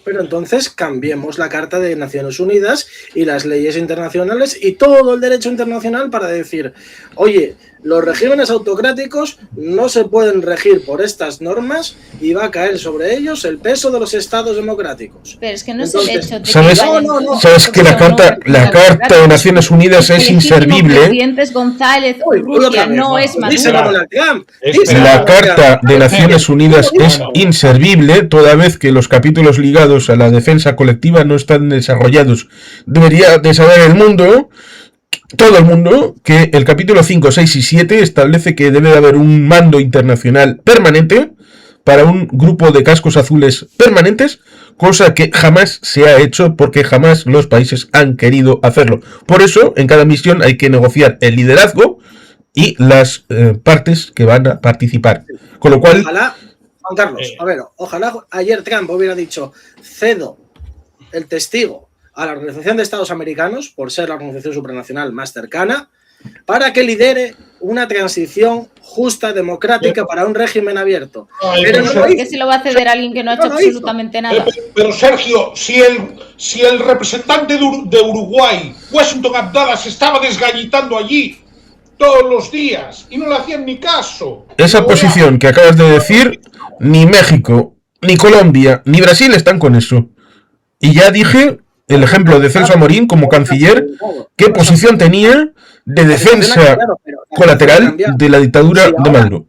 Pero entonces cambiemos la Carta de Naciones Unidas y las leyes internacionales y todo el derecho internacional para decir, oye, los regímenes autocráticos no se pueden regir por estas normas y va a caer sobre ellos el peso de los estados democráticos. Pero es que no entonces, es el hecho de ¿Sabes que la Carta de Naciones Unidas es inservible? Presidentes González, Rusia, no es Maduro. La Carta de Naciones Unidas es inservible toda vez que los capítulos ligados a la defensa colectiva no están desarrollados. Debería de saber el mundo, todo el mundo, que el capítulo 5, 6 y 7 establece que debe de haber un mando internacional permanente para un grupo de cascos azules permanentes, cosa que jamás se ha hecho porque jamás los países han querido hacerlo. Por eso, en cada misión hay que negociar el liderazgo y las partes que van a participar. Con lo cual... Ojalá, Juan Carlos, a ver, ojalá ayer Trump hubiera dicho, cedo el testigo a la Organización de Estados Americanos, por ser la organización supranacional más cercana, para que lidere una transición justa, democrática, para un régimen abierto. Pero no ¿por qué se lo va a ceder a alguien que no ha hecho absolutamente nada? Pero Sergio, si el representante de Uruguay, Washington Abdallah, se estaba desgallitando allí todos los días y no le hacían ni caso. Esa posición que acabas de decir, ni México, ni Colombia, ni Brasil están con eso. Y ya dije el ejemplo de Celso Amorín como canciller, qué posición tenía de defensa colateral de la dictadura de Maduro.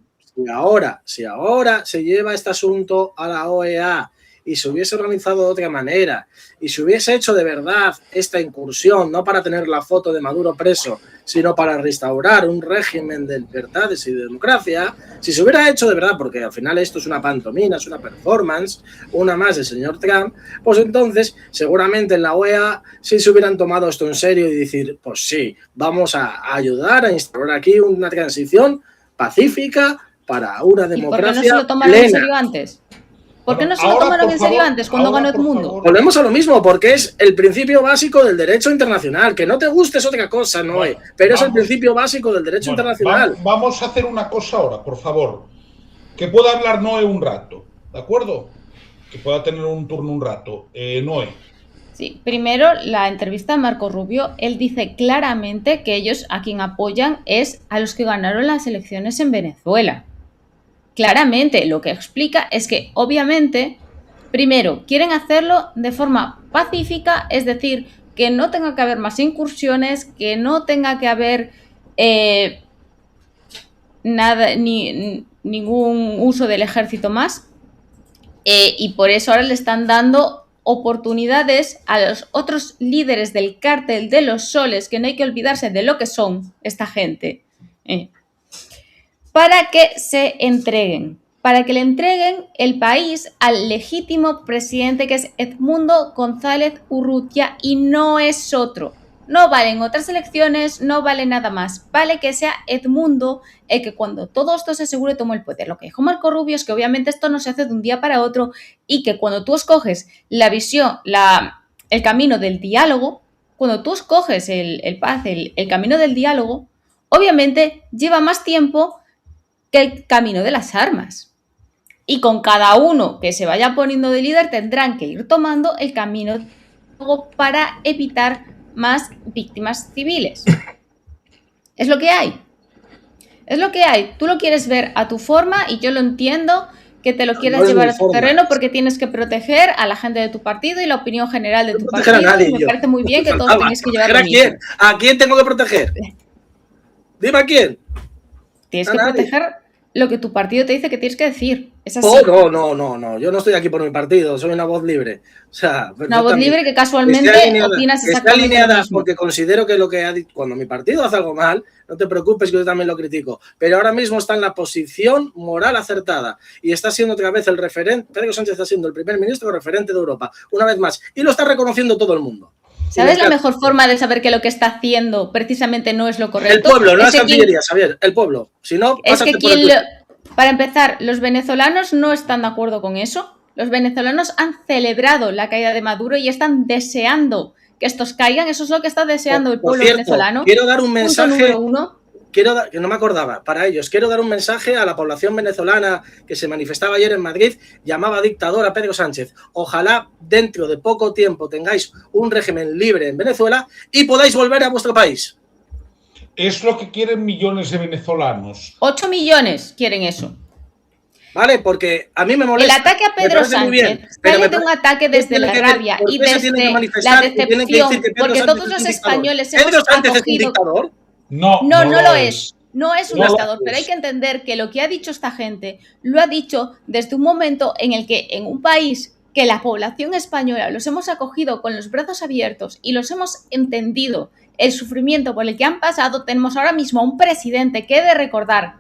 Si ahora se lleva este asunto a la OEA y se hubiese organizado de otra manera y se hubiese hecho de verdad esta incursión, no para tener la foto de Maduro preso, sino para restaurar un régimen de libertades y de democracia, si se hubiera hecho de verdad, porque al final esto es una pantomima, es una performance, una más del señor Trump, pues entonces seguramente en la OEA sí se hubieran tomado esto en serio y decir, pues sí, vamos a ayudar a instaurar aquí una transición pacífica para una democracia. ¿Y por qué no se lo tomaron en serio antes? ¿Por qué no se lo tomaron en serio antes cuando ganó Edmundo? Volvemos a lo mismo, porque es el principio básico del derecho internacional. Que no te guste es otra cosa, no es. Pero es el principio básico del derecho internacional. Vamos a hacer una cosa ahora, por favor. Que pueda hablar Noé un rato, ¿de acuerdo? Que pueda tener un turno un rato. Noé. Sí, primero la entrevista de Marco Rubio, él dice claramente que ellos a quien apoyan es a los que ganaron las elecciones en Venezuela. Claramente, lo que explica es que, obviamente, primero, quieren hacerlo de forma pacífica, es decir, que no tenga que haber más incursiones, que no tenga que haber ningún uso del ejército más, y por eso ahora le están dando oportunidades a los otros líderes del cártel de los soles, que no hay que olvidarse de lo que son esta gente, para que se entreguen, para que le entreguen el país al legítimo presidente que es Edmundo González Urrutia y no es otro. No valen otras elecciones, no vale nada más. Vale que sea Edmundo el que cuando todo esto se asegure tome el poder. Lo que dijo Marco Rubio es que obviamente esto no se hace de un día para otro y que cuando tú escoges la visión, el camino del diálogo, cuando tú escoges el camino del diálogo, obviamente lleva más tiempo que el camino de las armas. Y con cada uno que se vaya poniendo de líder tendrán que ir tomando el camino para evitar más víctimas civiles. Es lo que hay. Es lo que hay. Tú lo quieres ver a tu forma y yo lo entiendo que te lo quieras llevar a tu terreno porque tienes que proteger a la gente de tu partido y la opinión general de tu partido. Y me parece muy bien que todos tenéis que llevar lo mismo. ¿A quién tengo que proteger? Dime a quién. Tienes que proteger lo que tu partido te dice que tienes que decir. Es así. No. Yo no estoy aquí por mi partido, soy una voz libre. O sea, una voz libre que casualmente opinas exactamente está alineada lo mismo. Porque considero que lo que ha dicho, cuando mi partido hace algo mal, no te preocupes que yo también lo critico. Pero ahora mismo está en la posición moral acertada y está siendo otra vez el referente. Pedro Sánchez está siendo el primer ministro referente de Europa, una vez más. Y lo está reconociendo todo el mundo. ¿Sabes la mejor forma de saber que lo que está haciendo precisamente no es lo correcto? El pueblo, no las cancillerías, Javier, el pueblo. Si no, es que para empezar, los venezolanos no están de acuerdo con eso. Los venezolanos han celebrado la caída de Maduro y están deseando que estos caigan. Eso es lo que está deseando el pueblo venezolano. Quiero dar un mensaje. Punto número 1. Que no me acordaba, para ellos, quiero dar un mensaje a la población venezolana que se manifestaba ayer en Madrid, llamaba dictador a Pedro Sánchez. Ojalá dentro de poco tiempo tengáis un régimen libre en Venezuela y podáis volver a vuestro país. Es lo que quieren millones de venezolanos. 8 millones quieren eso. Vale, porque a mí me molesta. El ataque a Pedro Sánchez sale de un ataque desde la rabia y desde la decepción, porque todos los españoles hemos ¿Pedro Sánchez es un acogido... dictador? No lo es. No es un dictador, pero hay que entender que lo que ha dicho esta gente lo ha dicho desde un momento en el que en un país que la población española los hemos acogido con los brazos abiertos y los hemos entendido el sufrimiento por el que han pasado, tenemos ahora mismo un presidente que he de recordar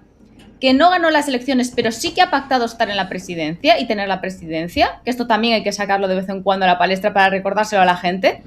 que no ganó las elecciones, pero sí que ha pactado estar en la presidencia y tener la presidencia, que esto también hay que sacarlo de vez en cuando a la palestra para recordárselo a la gente.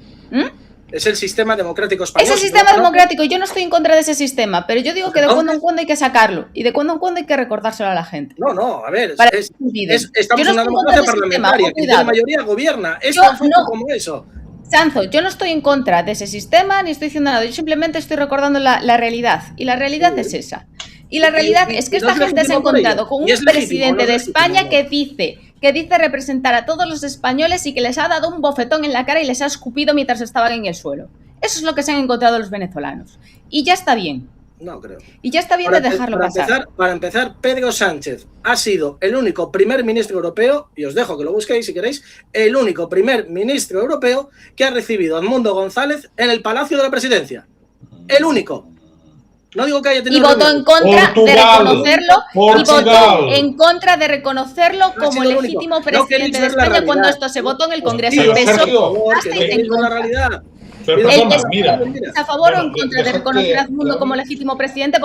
Es el sistema democrático español. Es el sistema democrático. Yo no estoy en contra de ese sistema, pero yo digo que de cuando en cuando hay que sacarlo y de cuando en cuando hay que recordárselo a la gente. No, a ver. en Estamos en una democracia parlamentaria. Que la mayoría gobierna. Es tan fácil como eso. Sanzo, yo no estoy en contra de ese sistema ni estoy diciendo nada. Yo simplemente estoy recordando la realidad. Y la realidad es esa. Y la realidad es que esta gente se ha encontrado con un presidente de España que dice representar a todos los españoles y que les ha dado un bofetón en la cara y les ha escupido mientras estaban en el suelo. Eso es lo que se han encontrado los venezolanos. Y ya está bien. No creo. Y ya está bien de dejarlo pasar. Para empezar, Pedro Sánchez ha sido el único primer ministro europeo, y os dejo que lo busquéis si queréis, el único primer ministro europeo que ha recibido a Edmundo González en el Palacio de la Presidencia. El único. No digo que haya Y tenido votó en reuniones. contra de Portugal, reconocerlo. Y Portugal. votó en contra de reconocerlo Ha como sido lo único. legítimo No queréis presidente de ver la España realidad. cuando esto se votó en el Congreso. Tío, El PSOE Sergio, votasteis que en veis la contra. realidad. Pero El perdona, PSOE mira. ¿Estáis a favor o en Bueno, contra de deja reconocer que- a Edmundo como legítimo presidente?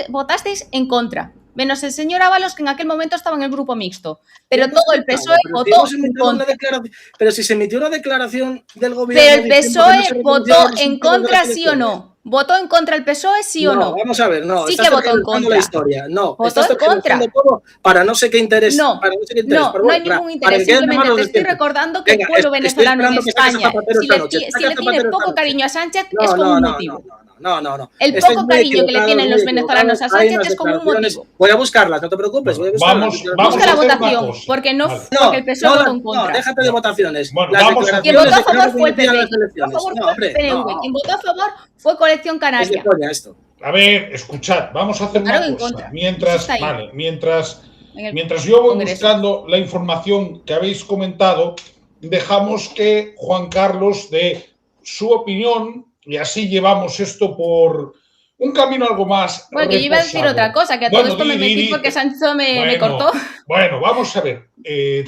Votasteis en contra. Menos el señor Ábalos, que en aquel momento estaba en el grupo mixto. Pero todo el PSOE Pero si votó hemos en emitido una contra. declaración- Pero si se emitió una declaración del gobierno. Pero el diciendo que PSOE no se reconocían votó los en resultados de contra, las sí o elecciones. no. ¿Votó en contra el PSOE, sí o no? Vamos a ver, no. Sí estás que votó en tergiversando contra. la historia. No, Votó estás en contra. tergiversando todo para no sé qué interés. No, para no sé qué interés. no, pero no bueno, hay ningún para interés. que queden Simplemente llamados te de estoy siempre. recordando que Venga, el pueblo estoy venezolano en esperando que saques a España, Zapatero si esta le, noche. si Saca le a tiene Zapatero poco esta noche. cariño a Sánchez es como un motivo. No. El Estáis poco muy cariño que le equivocados, tienen muy los venezolanos a equivocados. Hay Sánchez unas es como un declaraciones. motivo. Voy a buscarlas, no te preocupes. Voy a buscarlas. Vamos Busca a la hacer una votación, cosa. porque Vale. porque el PSOE votó en contra. déjate de votaciones. Bueno, Las vamos a hacer- Quien declaraciones votó a de que no favor fue el reconocían PP, las quien votó a elecciones. favor No, fue hombre, el PNV, no. quien votó a favor fue Coalición Es de Canaria. coña esto. A ver, escuchad, vamos a hacer Votaron una en cosa. contra. Eso Mientras, está ahí. vale, En el mientras yo voy Congreso. buscando la información que habéis comentado, dejamos que Juan Carlos dé su opinión y así llevamos esto por un camino algo más Bueno, que yo iba a decir reposado. otra cosa, que a Bueno, todo esto me di, metí di. porque Sancho me Bueno, cortó. Bueno, vamos a ver.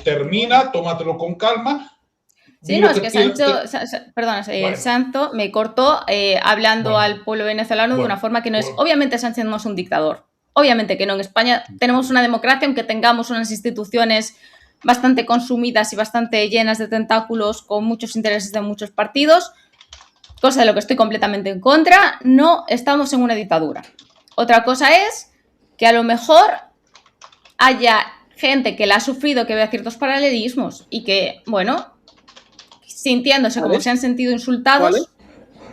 Termina, tómatelo con calma. Sí, Di no, lo es que te- perdona, Bueno. Santo me cortó hablando Bueno. al pueblo venezolano de Bueno. una forma que no es. Bueno. Obviamente Sánchez no es un dictador. Obviamente que no. En España tenemos una democracia, aunque tengamos unas instituciones bastante consumidas y bastante llenas de tentáculos con muchos intereses de muchos partidos, cosa de lo que estoy completamente en contra. No estamos en una dictadura. Otra cosa es que a lo mejor haya gente que la ha sufrido, que vea ciertos paralelismos y que, bueno, sintiéndose como ¿Vale? se han sentido insultados, ¿Vale?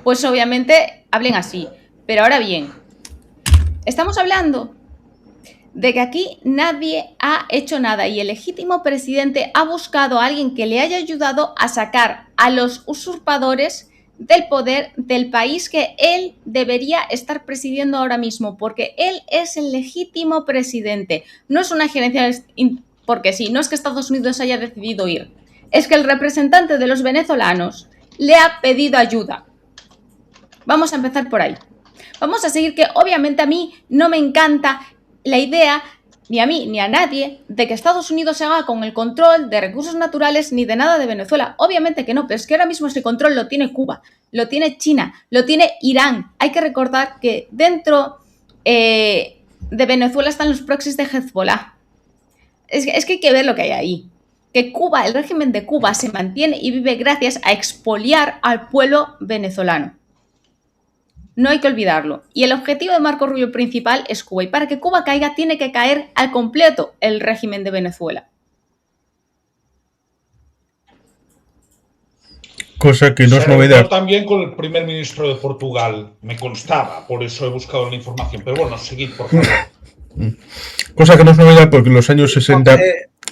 pues obviamente hablen así. Pero ahora bien, estamos hablando de que aquí nadie ha hecho nada y el legítimo presidente ha buscado a alguien que le haya ayudado a sacar a los usurpadores del poder del país que él debería estar presidiendo ahora mismo, porque él es el legítimo presidente. No es una gerencia porque sí, no es que Estados Unidos haya decidido ir, es que el representante de los venezolanos le ha pedido ayuda. Vamos a empezar por ahí. Vamos a seguir que obviamente a mí no me encanta la idea, ni a mí ni a nadie, de que Estados Unidos se haga con el control de recursos naturales ni de nada de Venezuela. Obviamente que no, pero es que ahora mismo ese control lo tiene Cuba, lo tiene China, lo tiene Irán. Hay que recordar que dentro de Venezuela están los proxies de Hezbollah. Es que hay que ver lo que hay ahí. Que Cuba, el régimen de Cuba se mantiene y vive gracias a expoliar al pueblo venezolano. No hay que olvidarlo. Y el objetivo de Marco Rubio principal es Cuba. Y para que Cuba caiga, tiene que caer al completo el régimen de Venezuela. Cosa que no es Se reunió novedad. también con el primer ministro de Portugal, me constaba, por eso he buscado la información. Pero bueno, seguid, por favor. Cosa que no es novedad porque en los años 60...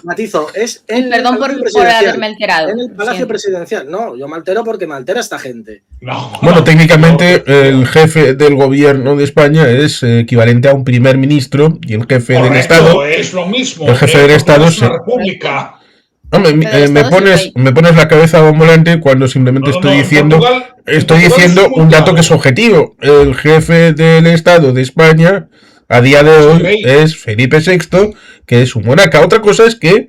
Matizo, es en Perdón el Palacio por Presidencial. haberme alterado. En el Palacio Siento. Presidencial. No, yo me altero porque me altera esta gente. No, Bueno, no, técnicamente no, el jefe del gobierno de España es equivalente a un primer ministro y el jefe del correcto, Estado... es lo mismo. El jefe del porque Estado no es una se- república. Hombre, Pero el me Estado es el rey. pones la cabeza bombolante cuando simplemente No, no, estoy no, en diciendo... Portugal- en Estoy Portugal diciendo es muy un dato claro. que es objetivo. El jefe del Estado de España a día de hoy rey. es Felipe VI, que es un monarca. Otra cosa es que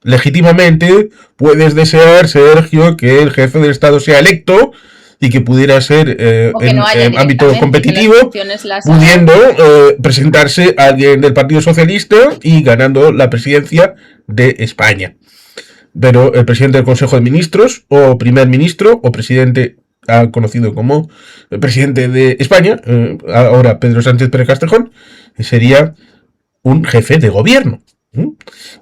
legítimamente puedes desear, Sergio, que el jefe del Estado sea electo y que pudiera ser O que no haya en ámbito directamente, competitivo, que las funciones las haga. pudiendo presentarse alguien del Partido Socialista y ganando la presidencia de España. Pero el presidente del Consejo de Ministros, o primer ministro, o presidente, conocido como el presidente de España, ahora Pedro Sánchez Pérez Castejón, sería un jefe de gobierno. ¿Mm?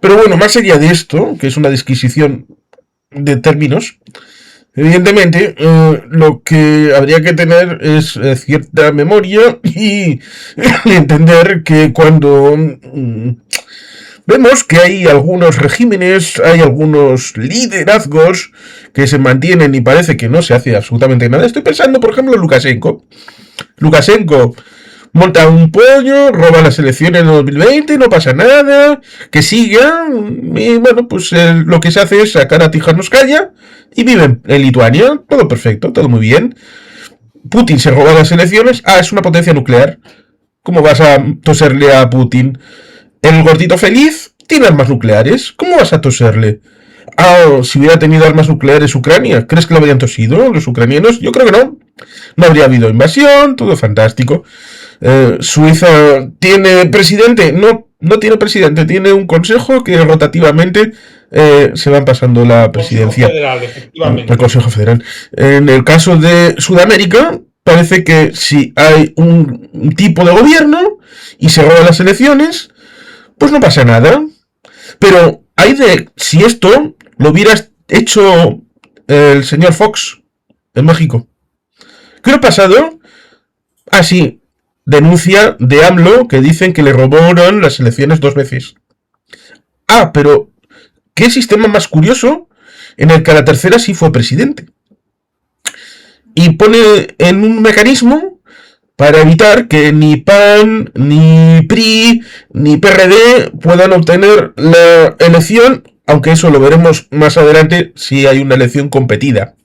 Pero bueno, más allá de esto, que es una disquisición de términos, evidentemente lo que habría que tener es cierta memoria y entender que cuando vemos que hay algunos regímenes, hay algunos liderazgos que se mantienen y parece que no se hace absolutamente nada. Estoy pensando, por ejemplo, en Lukashenko. Lukashenko monta un pollo, roba las elecciones en 2020, no pasa nada, que siga, y bueno, pues lo que se hace es sacar a Tijanóvskaya y viven en Lituania, todo perfecto, todo muy bien. Putin se roba las elecciones, es una potencia nuclear. ¿Cómo vas a toserle a Putin? El gordito feliz tiene armas nucleares. ¿Cómo vas a toserle? Ah, si hubiera tenido armas nucleares Ucrania, ¿crees que lo habrían tosido los ucranianos? Yo creo que no. No habría habido invasión, todo fantástico. Suiza tiene presidente, no tiene presidente, tiene un consejo que rotativamente se van pasando la presidencia. Consejo Federal, efectivamente. El Consejo Federal. En el caso de Sudamérica, parece que si hay un tipo de gobierno y se roban las elecciones, pues no pasa nada. Pero hay de si esto lo hubiera hecho el señor Fox en México. ¿Qué ha pasado? Ah, sí, denuncia de AMLO que dicen que le robaron las elecciones 2 veces. Ah, pero ¿qué sistema más curioso en el que a la tercera sí fue presidente? Y pone en un mecanismo para evitar que ni PAN, ni PRI, ni PRD puedan obtener la elección, aunque eso lo veremos más adelante si hay una elección competida.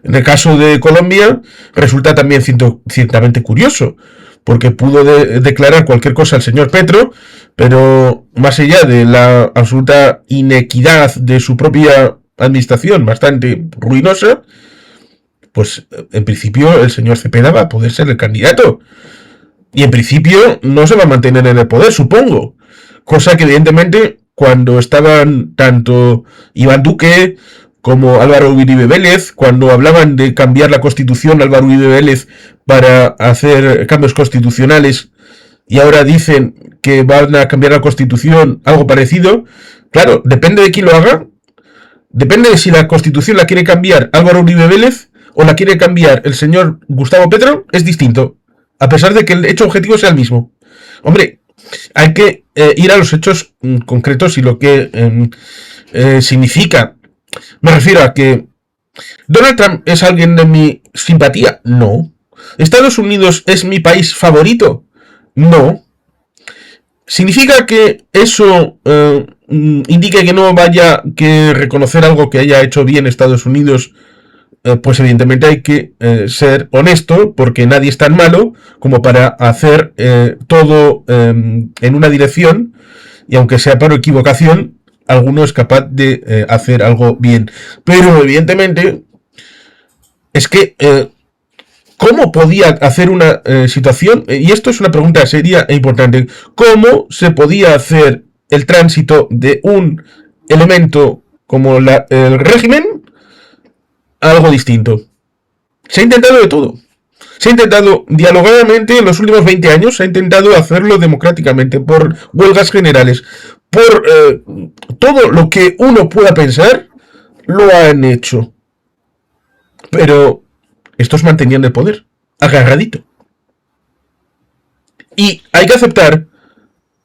En el caso de Colombia resulta también ciertamente curioso, porque pudo declarar cualquier cosa el señor Petro, pero más allá de la absoluta inequidad de su propia administración, bastante ruinosa, pues en principio el señor Cepeda va a poder ser el candidato. Y en principio no se va a mantener en el poder, supongo. Cosa que evidentemente cuando estaban tanto Iván Duque como Álvaro Uribe Vélez, cuando hablaban de cambiar la Constitución, Álvaro Uribe Vélez, para hacer cambios constitucionales, y ahora dicen que van a cambiar la Constitución, algo parecido, claro, depende de quién lo haga, depende de si la Constitución la quiere cambiar Álvaro Uribe Vélez o la quiere cambiar el señor Gustavo Petro, es distinto, a pesar de que el hecho objetivo sea el mismo. Hombre, hay que ir a los hechos concretos y lo que significa. Me refiero a que ¿Donald Trump es alguien de mi simpatía? No. ¿Estados Unidos es mi país favorito? No. ¿Significa que eso indica que no vaya que reconocer algo que haya hecho bien Estados Unidos? Pues evidentemente hay que ser honesto, porque nadie es tan malo como para hacer todo en una dirección, y aunque sea por equivocación, alguno es capaz de hacer algo bien. Pero evidentemente es que ¿cómo podía hacer una situación? Y esto es una pregunta seria e importante. ¿Cómo se podía hacer el tránsito de un elemento como el régimen a algo distinto? Se ha intentado de todo. Se ha intentado dialogadamente en los últimos 20 años, se ha intentado hacerlo democráticamente, por huelgas generales, por todo lo que uno pueda pensar, lo han hecho. Pero estos mantenían el poder, agarradito. Y hay que aceptar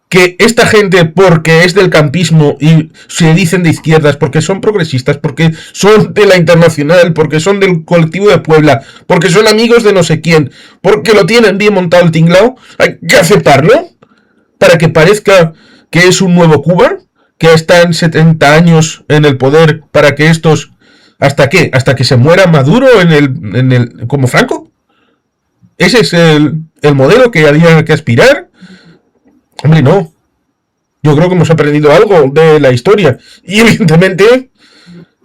que esta gente, porque es del campismo y se dicen de izquierdas, porque son progresistas, porque son de la Internacional, porque son del colectivo de Puebla, porque son amigos de no sé quién, porque lo tienen bien montado el tinglao, hay que aceptarlo para que parezca que es un nuevo Cuba, que están 70 años en el poder, para que estos... ¿Hasta qué? ¿Hasta que se muera Maduro como Franco? ¿Ese es el modelo que había que aspirar? Hombre, no. Yo creo que hemos aprendido algo de la historia. Y evidentemente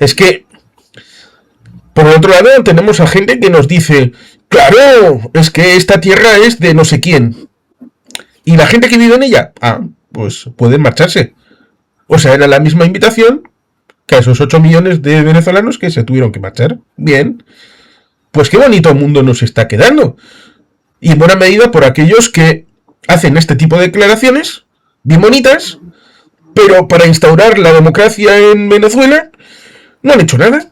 es que, por el otro lado, tenemos a gente que nos dice, claro, es que esta tierra es de no sé quién. ¿Y la gente que vive en ella? Ah, pues pueden marcharse. O sea, era la misma invitación que a esos 8 millones de venezolanos que se tuvieron que marchar. Bien. Pues qué bonito mundo nos está quedando. Y en buena medida por aquellos que hacen este tipo de declaraciones, bien bonitas, pero para instaurar la democracia en Venezuela no han hecho nada.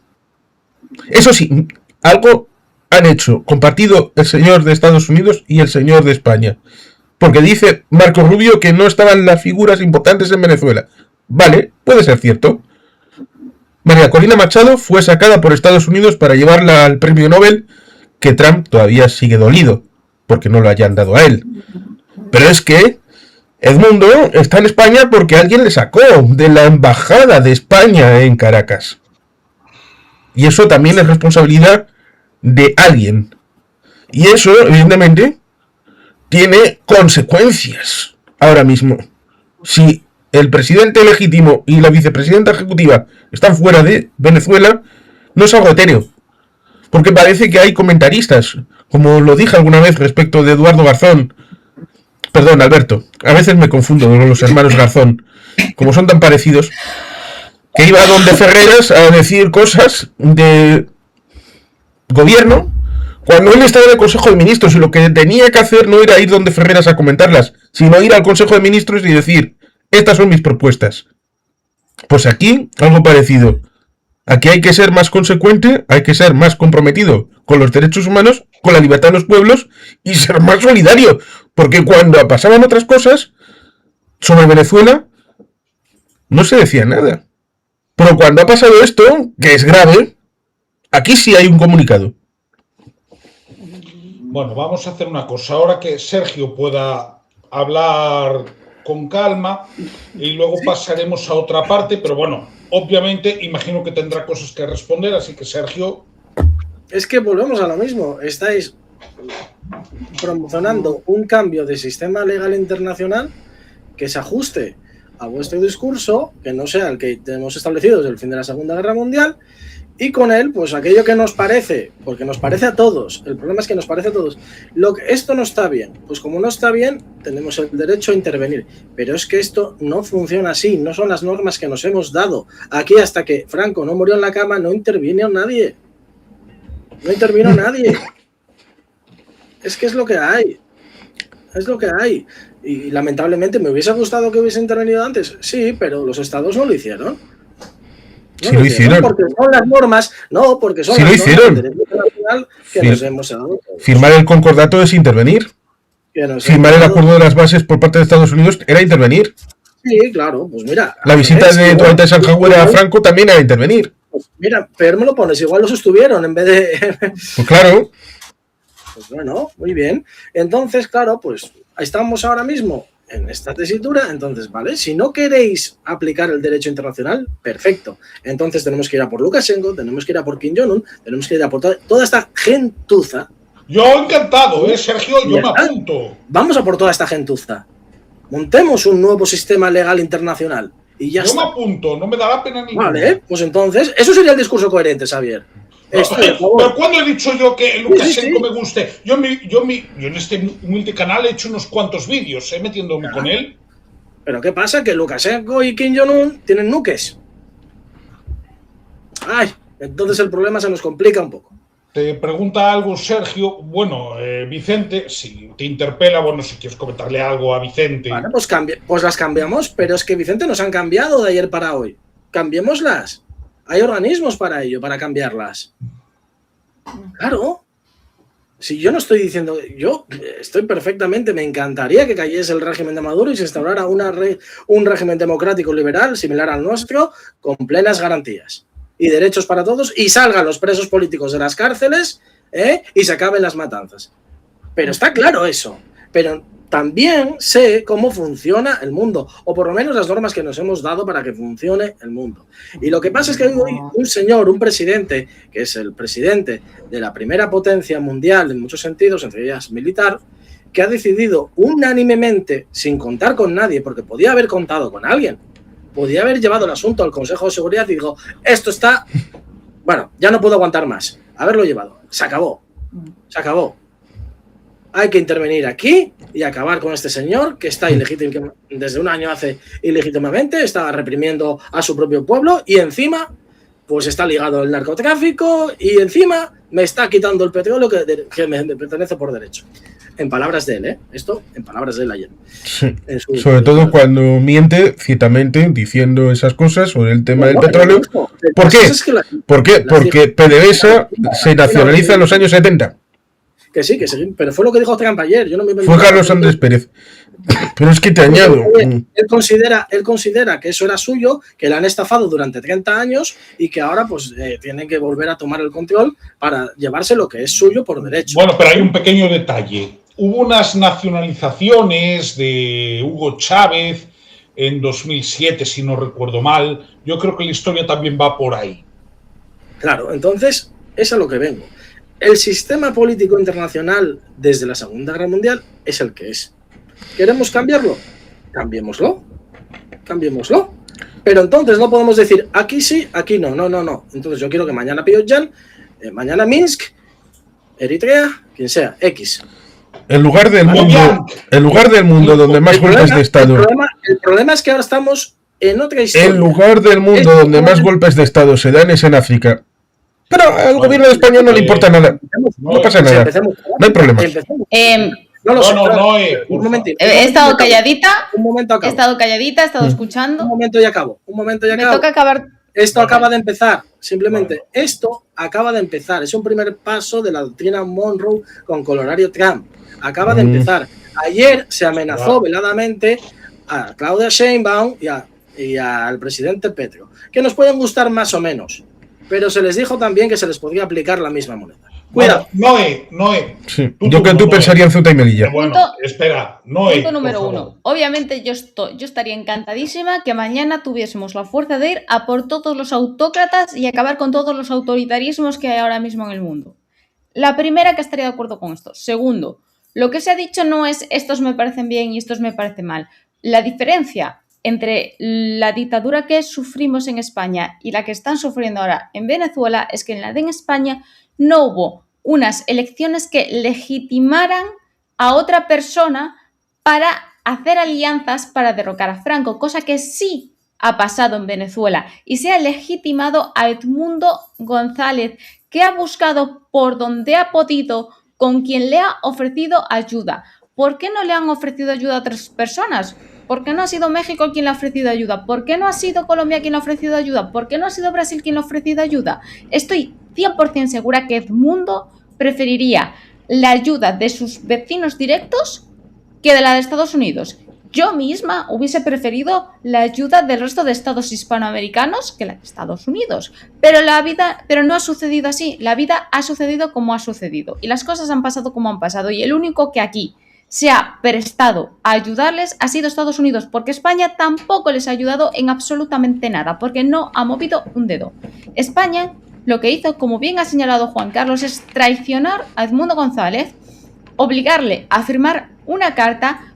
Eso sí, algo han hecho, compartido el señor de Estados Unidos y el señor de España. Porque dice Marco Rubio que no estaban las figuras importantes en Venezuela. Vale, puede ser cierto. María Corina Machado fue sacada por Estados Unidos para llevarla al premio Nobel, que Trump todavía sigue dolido, porque no lo hayan dado a él. Pero es que Edmundo está en España porque alguien le sacó de la embajada de España en Caracas. Y eso también es responsabilidad de alguien. Y eso, evidentemente, tiene consecuencias ahora mismo. Si el presidente legítimo y la vicepresidenta ejecutiva están fuera de Venezuela, no es algo etéreo. Porque parece que hay comentaristas, como lo dije alguna vez respecto de Eduardo Garzón. Perdón, Alberto, a veces me confundo con los hermanos Garzón, como son tan parecidos, que iba a donde Ferreras a decir cosas de gobierno cuando él estaba en el Consejo de Ministros, y lo que tenía que hacer no era ir donde Ferreras a comentarlas, sino ir al Consejo de Ministros y decir: estas son mis propuestas. Pues aquí, algo parecido. Aquí hay que ser más consecuente, hay que ser más comprometido con los derechos humanos, con la libertad de los pueblos, y ser más solidario. Porque cuando pasaban otras cosas sobre Venezuela, no se decía nada. Pero cuando ha pasado esto, que es grave, aquí sí hay un comunicado. Bueno, vamos a hacer una cosa. Ahora que Sergio pueda hablar con calma y luego pasaremos a otra parte, pero bueno, obviamente imagino que tendrá cosas que responder, así que Sergio... Es que volvemos a lo mismo. Estáis promocionando un cambio de sistema legal internacional que se ajuste a vuestro discurso, que no sea el que hemos establecido desde el fin de la Segunda Guerra Mundial, y con él, pues aquello que nos parece, porque nos parece a todos, el problema es que nos parece a todos, esto no está bien, pues como no está bien, tenemos el derecho a intervenir, pero es que esto no funciona así, no son las normas que nos hemos dado. Aquí, hasta que Franco no murió en la cama, no intervino nadie. No intervino nadie. Es que es lo que hay. Es lo que hay. Y lamentablemente me hubiese gustado que hubiese intervenido antes. Sí, pero los estados no lo hicieron. No sí lo hicieron. Porque son las normas. No, porque son sí las lo hicieron. Normas del derecho internacional que nos hemos dado. Firmar el concordato es intervenir. Firmar el acuerdo de las bases por parte de Estados Unidos era intervenir. Sí, claro. Pues mira. La visita de Toalta de Sanjauer a Franco también era intervenir. Pues mira, pero me lo pones. Igual los sostuvieron en vez de... Pues claro. Pues bueno, muy bien. Entonces, claro, pues estamos ahora mismo en esta tesitura. Entonces, vale, si no queréis aplicar el derecho internacional, perfecto. Entonces tenemos que ir a por Lukashenko, tenemos que ir a por Kim Jong-un, tenemos que ir a por toda esta gentuza. Yo encantado, Sergio, yo me apunto. Vamos a por toda esta gentuza. Montemos un nuevo sistema legal internacional y ya está. Yo me apunto, no me dará pena ninguna. Vale, pues entonces, eso sería el discurso coherente, Xavier. Pero ¿cuándo he dicho yo que Lukashenko me guste? Yo en este humilde canal he hecho unos cuantos vídeos, metiéndome con él. Pero ¿qué pasa? Que Lukashenko y Kim Jong-un tienen nuques. Ay, entonces el problema se nos complica un poco. Te pregunta algo Sergio. Bueno, Vicente, si te interpela, bueno, si quieres comentarle algo a Vicente. Vale, pues las cambiamos, pero es que Vicente nos han cambiado de ayer para hoy. Cambiémoslas. Hay organismos para ello, para cambiarlas. Claro. Si yo no estoy diciendo... Yo estoy perfectamente... Me encantaría que cayese el régimen de Maduro y se instaurara un régimen democrático liberal similar al nuestro, con plenas garantías y derechos para todos, y salgan los presos políticos de las cárceles, y se acaben las matanzas. Pero está claro eso. Pero también sé cómo funciona el mundo, o por lo menos las normas que nos hemos dado para que funcione el mundo. Y lo que pasa es que hay un señor, un presidente, que es el presidente de la primera potencia mundial en muchos sentidos, entre ellas militar, que ha decidido unánimemente, sin contar con nadie, porque podía haber contado con alguien, podía haber llevado el asunto al Consejo de Seguridad y digo, esto está... Bueno, ya no puedo aguantar más. Haberlo llevado. Se acabó. Se acabó. Hay que intervenir aquí y acabar con este señor que está ilegítimo, desde un año hace ilegítimamente, está reprimiendo a su propio pueblo y encima pues está ligado al narcotráfico y encima me está quitando el petróleo que me pertenece por derecho. En palabras de él, Esto en palabras de él ayer. Sí. Sobre todo cuando miente ciertamente diciendo esas cosas sobre el tema del petróleo. ¿Por qué? ¿Por qué? Porque PDVSA se nacionaliza en los años 70. Que sí, pero fue lo que dijo Trump ayer. Yo no me fue Carlos Andrés Pérez. Pero es que te añado. Él considera que eso era suyo, que le han estafado durante 30 años y que ahora pues tienen que volver a tomar el control para llevarse lo que es suyo por derecho. Bueno, pero hay un pequeño detalle. Hubo unas nacionalizaciones de Hugo Chávez en 2007, si no recuerdo mal. Yo creo que la historia también va por ahí. Claro, entonces es a lo que vengo. el sistema político internacional desde la Segunda Guerra Mundial es el que es. ¿Queremos cambiarlo? Cambiémoslo. Pero entonces no podemos decir aquí sí, aquí no. No. Entonces yo quiero que mañana Pyongyang, mañana Minsk, Eritrea, quien sea, X. El lugar del mundo donde más golpes de Estado. El problema es que ahora estamos en otra historia. El lugar del mundo donde más golpes de Estado se dan es en África. Pero al gobierno de España no le importa nada. No pasa nada. No hay problema. No, un momentito. He estado calladita. Un momento acabo. He estado calladita, he estado escuchando. Un momento y acabo. Me toca acabar. Esto acaba de empezar. Simplemente, esto acaba de empezar. Es un primer paso de la doctrina Monroe con Colorario Trump. Acaba de empezar. Ayer se amenazó veladamente a Claudia Sheinbaum y al presidente Petro, que nos pueden gustar más o menos, pero se les dijo también que se les podría aplicar la misma moneda. Cuidado. Noé. Sí. Yo que tú pensaría en Ceuta y Melilla. Bueno, espera, Noé. Punto número 1. Obviamente yo estaría encantadísima que mañana tuviésemos la fuerza de ir a por todos los autócratas y acabar con todos los autoritarismos que hay ahora mismo en el mundo. La primera que estaría de acuerdo con esto. Segundo, lo que se ha dicho no es estos me parecen bien y estos me parecen mal. La diferencia entre la dictadura que sufrimos en España y la que están sufriendo ahora en Venezuela es que en la de España no hubo unas elecciones que legitimaran a otra persona para hacer alianzas para derrocar a Franco, cosa que sí ha pasado en Venezuela, y se ha legitimado a Edmundo González, que ha buscado por donde ha podido con quien le ha ofrecido ayuda. ¿Por qué no le han ofrecido ayuda a otras personas? ¿Por qué no ha sido México quien le ha ofrecido ayuda? ¿Por qué no ha sido Colombia quien le ha ofrecido ayuda? ¿Por qué no ha sido Brasil quien le ha ofrecido ayuda? Estoy 100% segura que Edmundo preferiría la ayuda de sus vecinos directos que de la de Estados Unidos. Yo misma hubiese preferido la ayuda del resto de estados hispanoamericanos que la de Estados Unidos. Pero no ha sucedido así. La vida ha sucedido como ha sucedido. Y las cosas han pasado como han pasado. Y el único que aquí se ha prestado a ayudarles ha sido Estados Unidos, porque España tampoco les ha ayudado en absolutamente nada, porque no ha movido un dedo. España lo que hizo, como bien ha señalado Juan Carlos, es traicionar a Edmundo González, obligarle a firmar una carta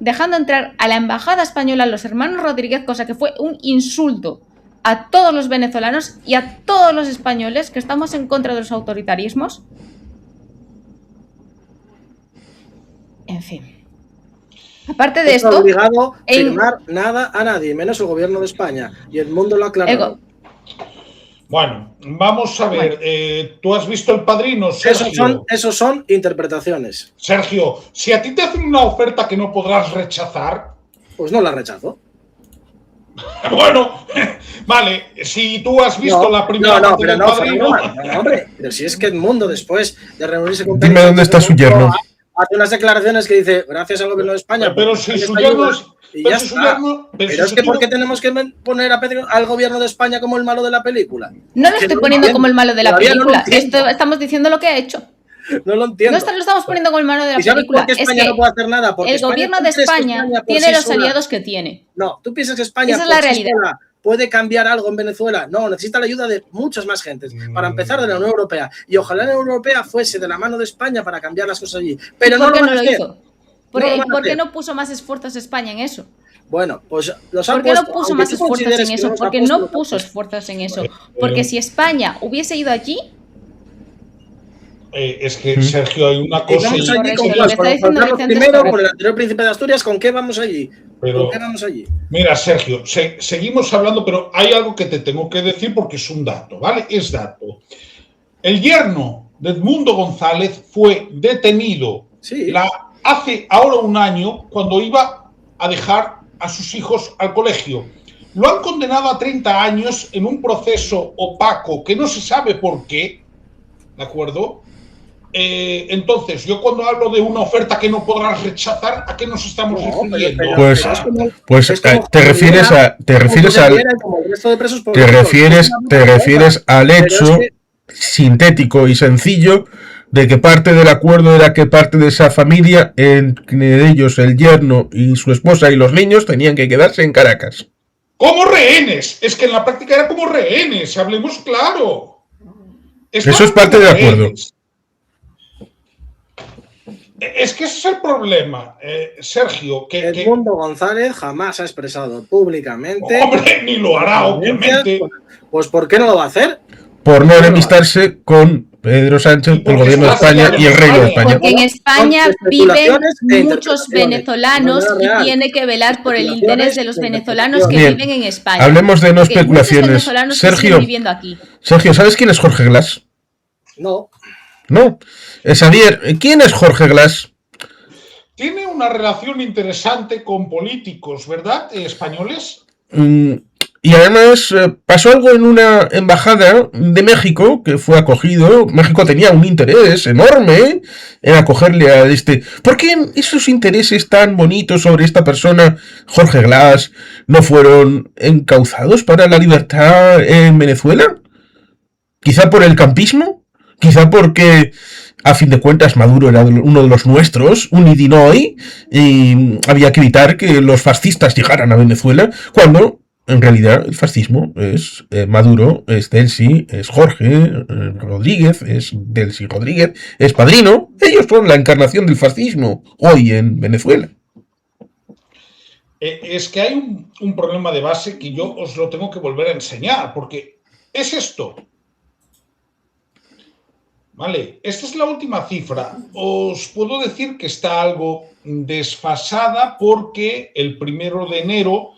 dejando entrar a la embajada española a los hermanos Rodríguez, cosa que fue un insulto a todos los venezolanos y a todos los españoles que estamos en contra de los autoritarismos. En fin. Aparte de esto, no está obligado a firmar nada a nadie, menos el gobierno de España. Y el mundo lo ha aclarado. Bueno, vamos a ver. ¿Tú has visto El Padrino, Sergio? Esos son interpretaciones. Sergio, si a ti te hacen una oferta que no podrás rechazar, pues no la rechazo. Bueno, vale, si tú has visto la primera parte del Padrino... No, hombre, pero si es que Edmundo, después de reunirse con... Dime dónde está su yerno. Hace unas declaraciones que dice, gracias al gobierno de España... Pero si su yerno es... Pero es que ¿por qué tenemos que poner al gobierno de España como el malo de la película? No lo estoy poniendo como el malo de la película. Estamos diciendo lo que ha hecho. No lo entiendo. No lo estamos poniendo como el malo de la película. ¿Por qué España no puede hacer nada? Porque el gobierno de España tiene los aliados que tiene. No, tú piensas que España esa es la realidad. Puede cambiar algo en Venezuela. No, necesita la ayuda de muchas más gentes. Para empezar, de la Unión Europea. Y ojalá la Unión Europea fuese de la mano de España para cambiar las cosas allí. Pero no lo hizo. ¿Por qué no puso más esfuerzos España en eso? Bueno, pues ¿Por qué no puso más esfuerzos en eso? Porque no puso esfuerzos en eso. Porque si España hubiese ido allí... es que, Sergio, hay una cosa... Vamos allí con primero, con el anterior príncipe de Asturias, ¿con qué vamos allí? ¿Con qué vamos allí? Mira, Sergio, seguimos hablando, pero hay algo que te tengo que decir porque es un dato, ¿vale? Es dato. El yerno de Edmundo González fue detenido hace ahora un año cuando iba a dejar a sus hijos al colegio. Lo han condenado a 30 años en un proceso opaco que no se sabe por qué, ¿de acuerdo? Entonces, yo cuando hablo de una oferta que no podrás rechazar, ¿a qué nos estamos refiriendo? Te refieres al hecho sintético y sencillo de que parte del acuerdo era que parte de esa familia, entre ellos el yerno y su esposa y los niños, tenían que quedarse en Caracas. Como rehenes. Es que en la práctica era como rehenes, hablemos claro. Eso es parte del acuerdo. Es que ese es el problema, Sergio. Edmundo González jamás ha expresado públicamente. Hombre, ni lo hará, obviamente. Pues ¿por qué no lo va a hacer? Por no enemistarse con Pedro Sánchez, el gobierno de España y el reino de España. Porque en España viven muchos venezolanos y tiene que velar por el interés de los venezolanos que viven en España. Hablemos de no especulaciones. Venezolanos Sergio, viviendo aquí. Sergio, ¿sabes quién es Jorge Glass? No. No. Xavier, ¿quién es Jorge Glass? Tiene una relación interesante con políticos, ¿verdad? Españoles. Y además pasó algo en una embajada de México que fue acogido. México tenía un interés enorme en acogerle a este. ¿Por qué esos intereses tan bonitos sobre esta persona, Jorge Glass, no fueron encauzados para la libertad en Venezuela? ¿Quizá por el campismo? ¿Quizá porque, a fin de cuentas, Maduro era uno de los nuestros, un idinoi, y había que evitar que los fascistas llegaran a Venezuela, cuando en realidad el fascismo es Maduro, es Delcy, es Jorge Rodríguez, es Delcy Rodríguez, es Padrino? Ellos son la encarnación del fascismo hoy en Venezuela. Es que hay un problema de base que yo os lo tengo que volver a enseñar, porque es esto. Vale, esta es la última cifra. Os puedo decir que está algo desfasada porque el 1 de enero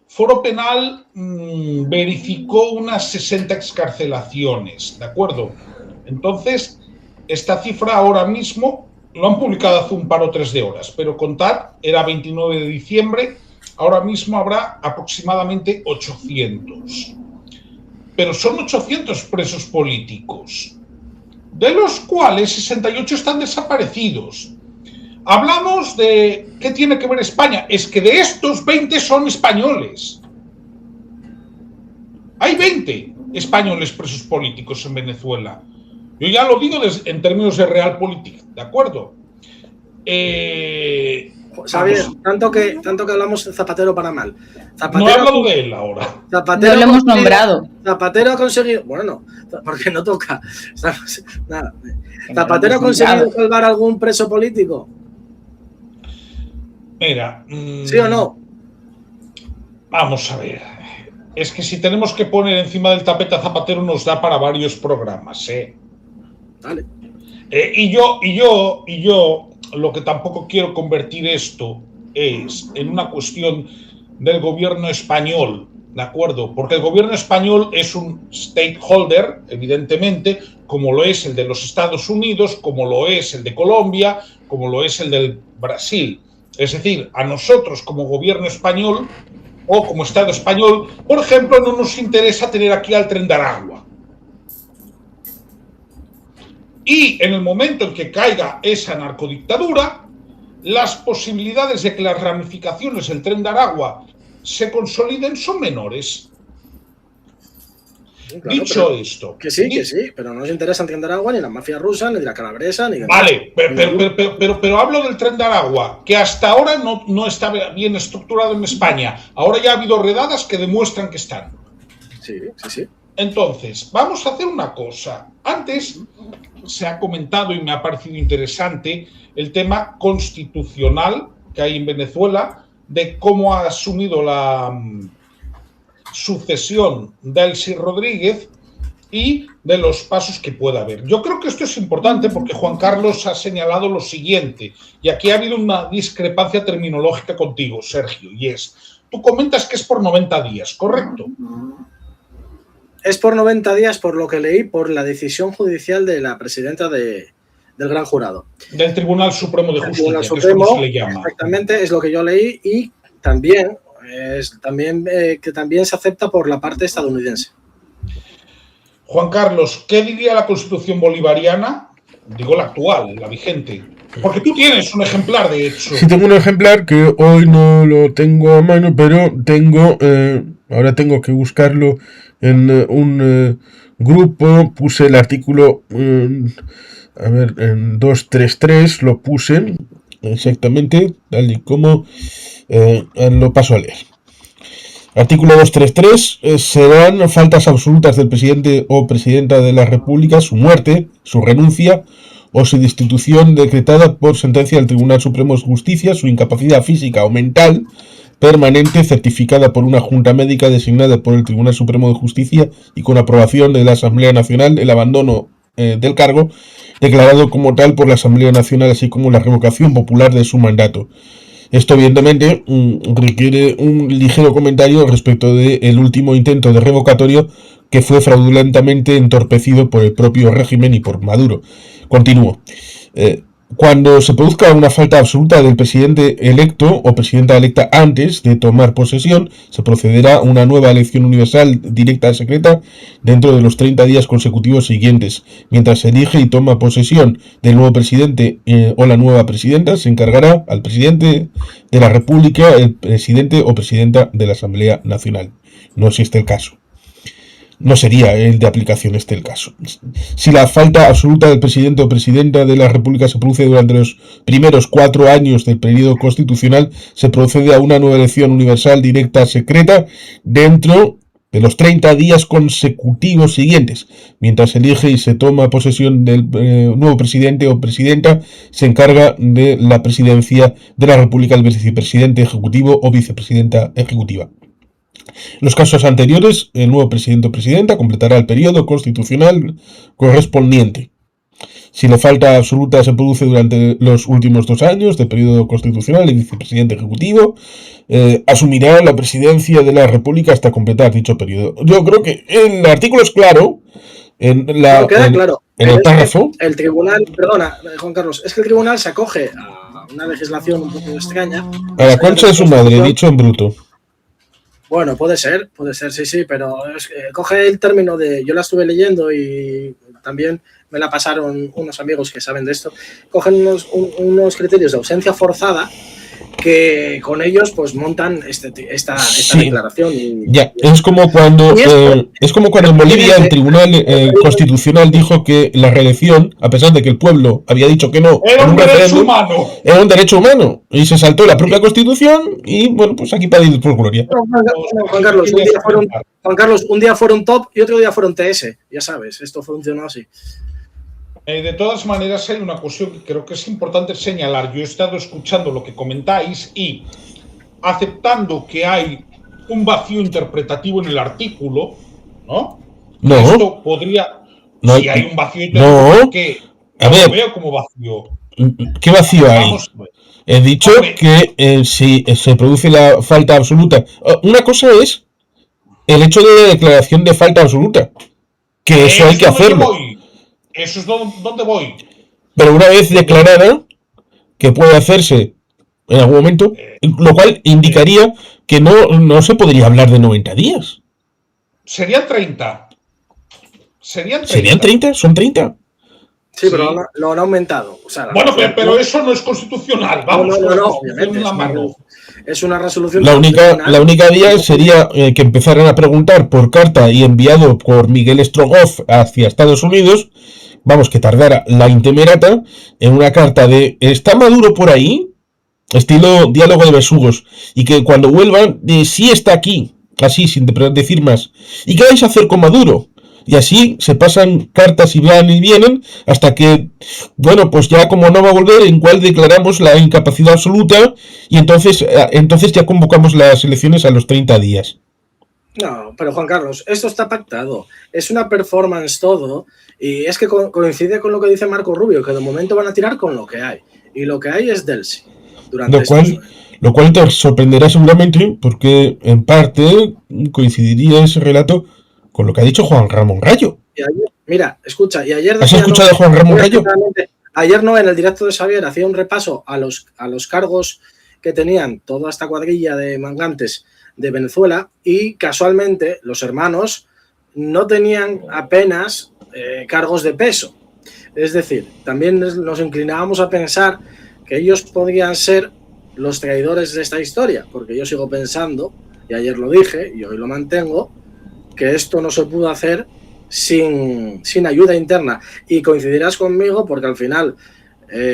Foro Penal verificó unas 60 excarcelaciones, ¿de acuerdo? Entonces, esta cifra ahora mismo, lo han publicado hace un par o 3 de horas, pero contad, era 29 de diciembre, ahora mismo habrá aproximadamente 800. Pero son 800 presos políticos, de los cuales 68 están desaparecidos. Hablamos de qué tiene que ver España. Es que de estos 20 son españoles. Hay 20 españoles presos políticos en Venezuela. Yo ya lo digo en términos de realpolitik, ¿de acuerdo? Xavier, tanto que hablamos de Zapatero para mal. No he hablado de él ahora. Zapatero no lo hemos nombrado. Zapatero ha conseguido... Bueno, porque no toca. Nada. ¿Zapatero ha conseguido salvar algún preso político? Mira... ¿Sí o no? Vamos a ver. Es que si tenemos que poner encima del tapete a Zapatero nos da para varios programas, ¿eh? Vale. Y yo lo que tampoco quiero convertir esto es en una cuestión del gobierno español, ¿de acuerdo? Porque el gobierno español es un stakeholder, evidentemente, como lo es el de los Estados Unidos, como lo es el de Colombia, como lo es el del Brasil. Es decir, a nosotros como gobierno español o como Estado español, por ejemplo, no nos interesa tener aquí al Tren de Aragua. Y en el momento en que caiga esa narcodictadura, las posibilidades de que las ramificaciones del Tren de Aragua se consoliden son menores. Claro, dicho esto... Que sí, pero no nos interesa el Tren de Aragua, ni la mafia rusa, ni la calabresa, ni... Vale, pero hablo del Tren de Aragua, que hasta ahora no está bien estructurado en España. Ahora ya ha habido redadas que demuestran que están. Sí. Entonces, vamos a hacer una cosa. Antes se ha comentado y me ha parecido interesante el tema constitucional que hay en Venezuela, de cómo ha asumido la sucesión de Delcy Rodríguez y de los pasos que pueda haber. Yo creo que esto es importante porque Juan Carlos ha señalado lo siguiente, y aquí ha habido una discrepancia terminológica contigo, Sergio, y es, tú comentas que es por 90 días, ¿correcto? Es por 90 días, por lo que leí, por la decisión judicial de la presidenta del Gran Jurado. Del Tribunal Supremo de Justicia, Supremo, que es como se le llama. Exactamente, es lo que yo leí, y también que también se acepta por la parte estadounidense. Juan Carlos, ¿qué diría la Constitución bolivariana? Digo la actual, la vigente. Porque tú tienes un ejemplar, de hecho. Sí, tengo un ejemplar que hoy no lo tengo a mano, pero ahora tengo que buscarlo en un grupo. Puse el artículo, en 233 lo puse exactamente, tal y como lo paso a leer. Artículo 233, serán faltas absolutas del presidente o presidenta de la República su muerte, su renuncia o su destitución decretada por sentencia del Tribunal Supremo de Justicia, su incapacidad física o mental permanente certificada por una junta médica designada por el Tribunal Supremo de Justicia y con aprobación de la Asamblea Nacional, el abandono del cargo declarado como tal por la Asamblea Nacional, así como la revocación popular de su mandato. Esto evidentemente requiere un ligero comentario respecto del último intento de revocatorio que fue fraudulentamente entorpecido por el propio régimen y por Maduro. Continúo. Cuando se produzca una falta absoluta del presidente electo o presidenta electa antes de tomar posesión, se procederá a una nueva elección universal directa y secreta dentro de los 30 días consecutivos siguientes. Mientras se elige y toma posesión del nuevo presidente o la nueva presidenta, se encargará al presidente de la República, el presidente o presidenta de la Asamblea Nacional. No es este el caso. No sería el de aplicación el caso. Si la falta absoluta del presidente o presidenta de la República se produce durante los primeros 4 años del periodo constitucional, se procede a una nueva elección universal directa secreta dentro de los 30 días consecutivos siguientes. Mientras se elige y se toma posesión del nuevo presidente o presidenta, se encarga de la presidencia de la República el vicepresidente ejecutivo o vicepresidenta ejecutiva. En los casos anteriores, el nuevo presidente o presidenta completará el periodo constitucional correspondiente. Si la falta absoluta se produce durante los últimos 2 años del periodo constitucional, el vicepresidente ejecutivo asumirá la presidencia de la República hasta completar dicho periodo. Yo creo que el artículo es claro. Claro. En el párrafo. El tribunal, perdona, Juan Carlos, es que el tribunal se acoge a una legislación un poco extraña. A la concha de su madre, dicho en bruto. Bueno, puede ser, sí, pero coge el término de, yo la estuve leyendo y también me la pasaron unos amigos que saben de esto, cogen unos criterios de ausencia forzada que con ellos pues montan esta declaración. Es como cuando en Bolivia el Tribunal Constitucional dijo que la reelección, a pesar de que el pueblo había dicho que no, era un derecho humano. Era un derecho humano y se saltó la propia Constitución y bueno, pues aquí para ir por gloria. Juan Carlos, un día fueron top y otro día fueron TS, ya sabes, esto funcionó así. De todas maneras, hay una cuestión que creo que es importante señalar. Yo he estado escuchando lo que comentáis y aceptando que hay un vacío interpretativo en el artículo, ¿no? No. Esto podría... No, si hay un vacío interpretativo, que a ver, lo veo como vacío. ¿Qué vacío hay? He dicho que si se produce la falta absoluta... Una cosa es el hecho de la declaración de falta absoluta, que eso hay que hacerlo. Eso es donde voy. Pero una vez declarada, que puede hacerse en algún momento, lo cual indicaría que no se podría hablar de 90 días. Serían 30. ¿Serían 30? ¿Son 30? Sí, pero lo han aumentado. O sea, bueno, pero eso no es constitucional. Vamos, no, obviamente. Es una resolución. La única vía sería que empezaran a preguntar por carta y enviado por Miguel Strogoff hacia Estados Unidos. Vamos, que tardara la intemerata en una carta de ¿está Maduro por ahí? Estilo diálogo de besugos. Y que cuando vuelvan, sí está aquí. Así, sin decir más. ¿Y qué vais a hacer con Maduro? Y así se pasan cartas y van y vienen hasta que, bueno, pues ya como no va a volver, en cual declaramos la incapacidad absoluta y entonces ya convocamos las elecciones a los 30 días. No, pero Juan Carlos, esto está pactado. Es una performance todo. Y es que coincide con lo que dice Marco Rubio, que de momento van a tirar con lo que hay. Y lo que hay es Delcy. Lo cual te sorprenderá seguramente, porque en parte coincidiría ese relato con lo que ha dicho Juan Ramón Rayo. Y ayer, mira, escucha, y ayer... ¿Has escuchado a Juan Ramón Rayo? Ayer no, en el directo de Xavier, hacía un repaso a los cargos que tenían toda esta cuadrilla de mangantes de Venezuela y casualmente los hermanos no tenían apenas cargos de peso. Es decir, también nos inclinábamos a pensar que ellos podrían ser los traidores de esta historia, porque yo sigo pensando, y ayer lo dije y hoy lo mantengo, que esto no se pudo hacer sin ayuda interna. Y coincidirás conmigo porque al final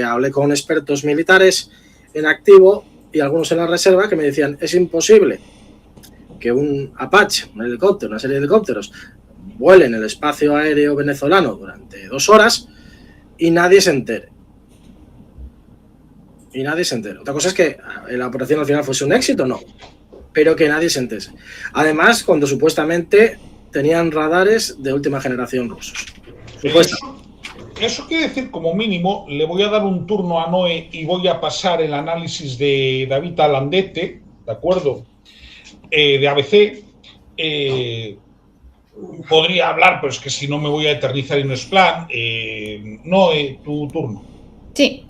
hablé con expertos militares en activo y algunos en la reserva que me decían es imposible que un Apache, un helicóptero, una serie de helicópteros vuelen el espacio aéreo venezolano durante 2 horas y nadie se entere. Otra cosa es que la operación al final fuese un éxito, no, pero que nadie se entere. Además, cuando supuestamente tenían radares de última generación rusos. Eso quiere decir, como mínimo, le voy a dar un turno a Noé y voy a pasar el análisis de David Alandete, ¿de acuerdo? De ABC. Podría hablar, pero es que si no me voy a eternizar y no es plan. Noé, tu turno. Sí.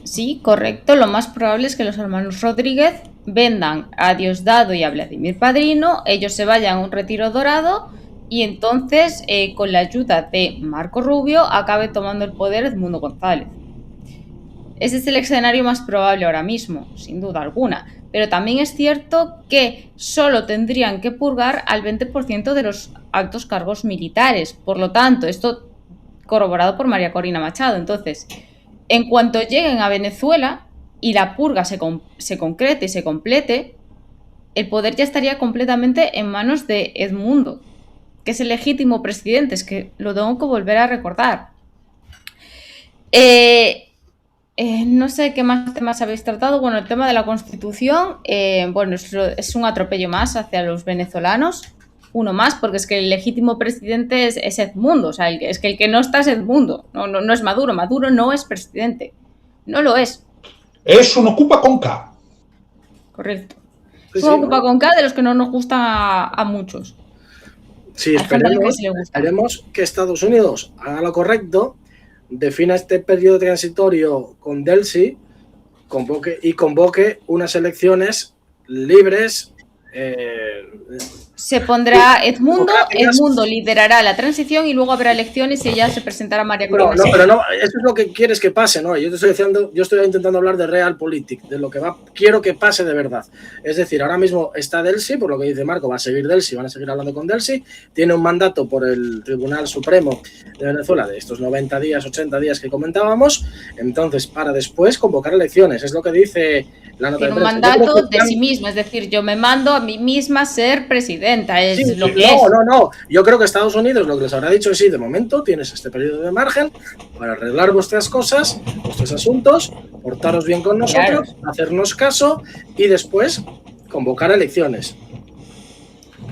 Sí, correcto. Lo más probable es que los hermanos Rodríguez vendan a Diosdado y a Vladimir Padrino, ellos se vayan a un retiro dorado y entonces, con la ayuda de Marco Rubio, acabe tomando el poder Edmundo González. Ese es el escenario más probable ahora mismo, sin duda alguna. Pero también es cierto que solo tendrían que purgar al 20% de los altos cargos militares. Por lo tanto, esto corroborado por María Corina Machado. Entonces, en cuanto lleguen a Venezuela y la purga se concrete y se complete, el poder ya estaría completamente en manos de Edmundo, que es el legítimo presidente. Es que lo tengo que volver a recordar. No sé qué más temas habéis tratado. Bueno, el tema de la Constitución, bueno, es un atropello más hacia los venezolanos. Uno más, porque es que el legítimo presidente es Edmundo. O sea, es que el que no está es Edmundo. No es Maduro. Maduro no es presidente. No lo es. Es un ocupa con K. Correcto. Es un ocupa con K de los que no nos gusta a muchos. Sí, esperemos que Estados Unidos haga lo correcto, defina este periodo transitorio con Delcy, convoque unas elecciones libres. Se pondrá Edmundo liderará la transición y luego habrá elecciones y ella se presentará María Corina. No, pero no, eso es lo que quieres que pase, ¿no? Yo estoy intentando hablar de realpolitik, de lo que quiero que pase de verdad. Es decir, ahora mismo está Delcy, por lo que dice Marco, va a seguir Delcy, van a seguir hablando con Delcy, tiene un mandato por el Tribunal Supremo de Venezuela de estos 90 días, 80 días que comentábamos, entonces para después convocar elecciones, es lo que dice la nota de prensa. Un mandato de sí misma, es decir, yo me mando a mí misma ser presidenta, es lo que es. No, yo creo que Estados Unidos lo que les habrá dicho es sí, de momento tienes este periodo de margen para arreglar vuestras cosas, vuestros asuntos, portaros bien con nosotros, hacernos caso y después convocar elecciones.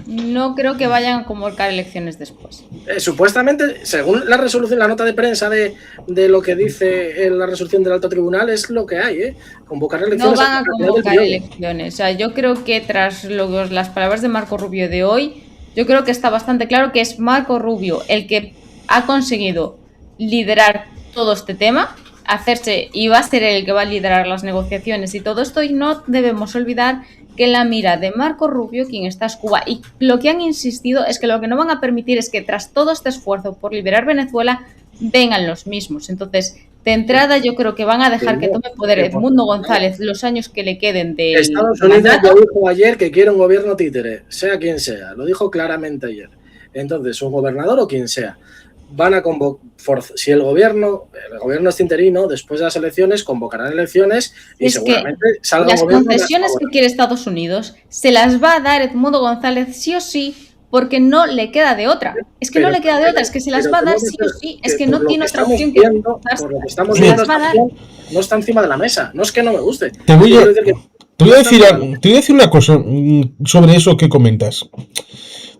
No creo que vayan a convocar elecciones después. Supuestamente, según la resolución, la nota de prensa de lo que dice la resolución del alto tribunal, es lo que hay, convocar elecciones. No van a convocar elecciones. O sea, yo creo que tras las palabras de Marco Rubio de hoy, yo creo que está bastante claro que es Marco Rubio el que ha conseguido liderar todo este tema, y va a ser el que va a liderar las negociaciones y todo esto, y no debemos olvidar que la mira de Marco Rubio, quien está es Cuba, y lo que han insistido es que lo que no van a permitir es que tras todo este esfuerzo por liberar Venezuela vengan los mismos. Entonces, de entrada yo creo que van a dejar que tome poder Edmundo González los años que le queden de Estados Unidos lo dijo ayer que quiere un gobierno títere, sea quien sea, lo dijo claramente ayer. Entonces, un gobernador o quien sea, van a convocar, si el gobierno es interino, después de las elecciones convocarán elecciones y es seguramente salga las concesiones que quiere Estados Unidos se las va a dar Edmundo González sí o sí, porque no le queda de otra. Es que no le queda de otra, es que se las va a dar sí o sí, es que no tiene otra opción que por lo que estamos viendo, no está encima de la mesa, no es que no me guste. Te voy a decir una cosa sobre eso que comentas.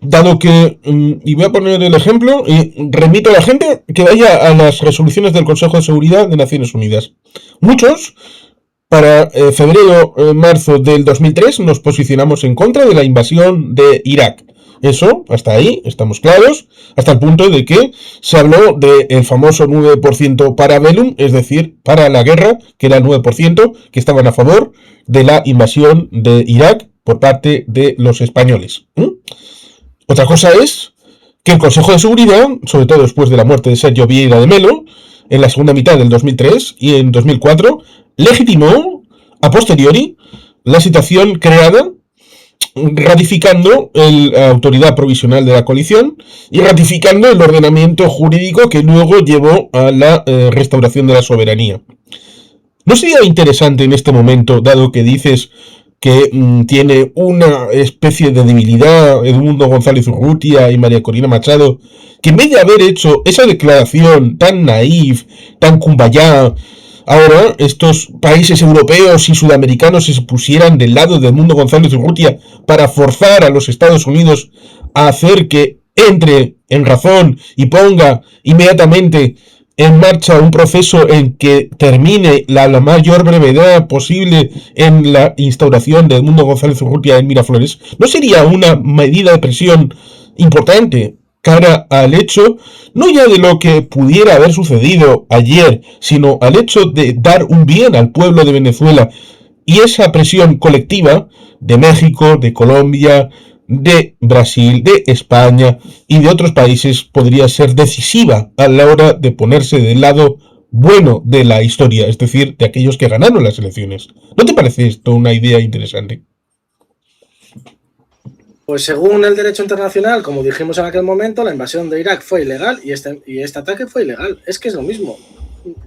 Dado que, y voy a poner el ejemplo, y remito a la gente que vaya a las resoluciones del Consejo de Seguridad de Naciones Unidas. Muchos, para febrero-marzo del 2003, nos posicionamos en contra de la invasión de Irak. Eso, hasta ahí, estamos claros, hasta el punto de que se habló del famoso 9% para Bellum, es decir, para la guerra, que era el 9%, que estaban a favor de la invasión de Irak por parte de los españoles. Otra cosa es que el Consejo de Seguridad, sobre todo después de la muerte de Sergio Vieira de Melo, en la segunda mitad del 2003 y en 2004, legitimó a posteriori la situación creada, ratificando la autoridad provisional de la coalición y ratificando el ordenamiento jurídico que luego llevó a la restauración de la soberanía. ¿No sería interesante en este momento, dado que dices que tiene una especie de debilidad, Edmundo González Urrutia y María Corina Machado, que en vez de haber hecho esa declaración tan naif, tan cumbayá, ahora estos países europeos y sudamericanos se pusieran del lado de Edmundo González Urrutia para forzar a los Estados Unidos a hacer que entre en razón y ponga inmediatamente en marcha un proceso en que termine la mayor brevedad posible en la instauración de Edmundo González Urrutia en Miraflores, ¿no sería una medida de presión importante cara al hecho, no ya de lo que pudiera haber sucedido ayer, sino al hecho de dar un bien al pueblo de Venezuela? Y esa presión colectiva de México, de Colombia, de Brasil, de España y de otros países podría ser decisiva a la hora de ponerse del lado bueno de la historia, es decir, de aquellos que ganaron las elecciones. ¿No te parece esto una idea interesante? Pues según el derecho internacional, como dijimos en aquel momento, la invasión de Irak fue ilegal y este ataque fue ilegal. Es que es lo mismo.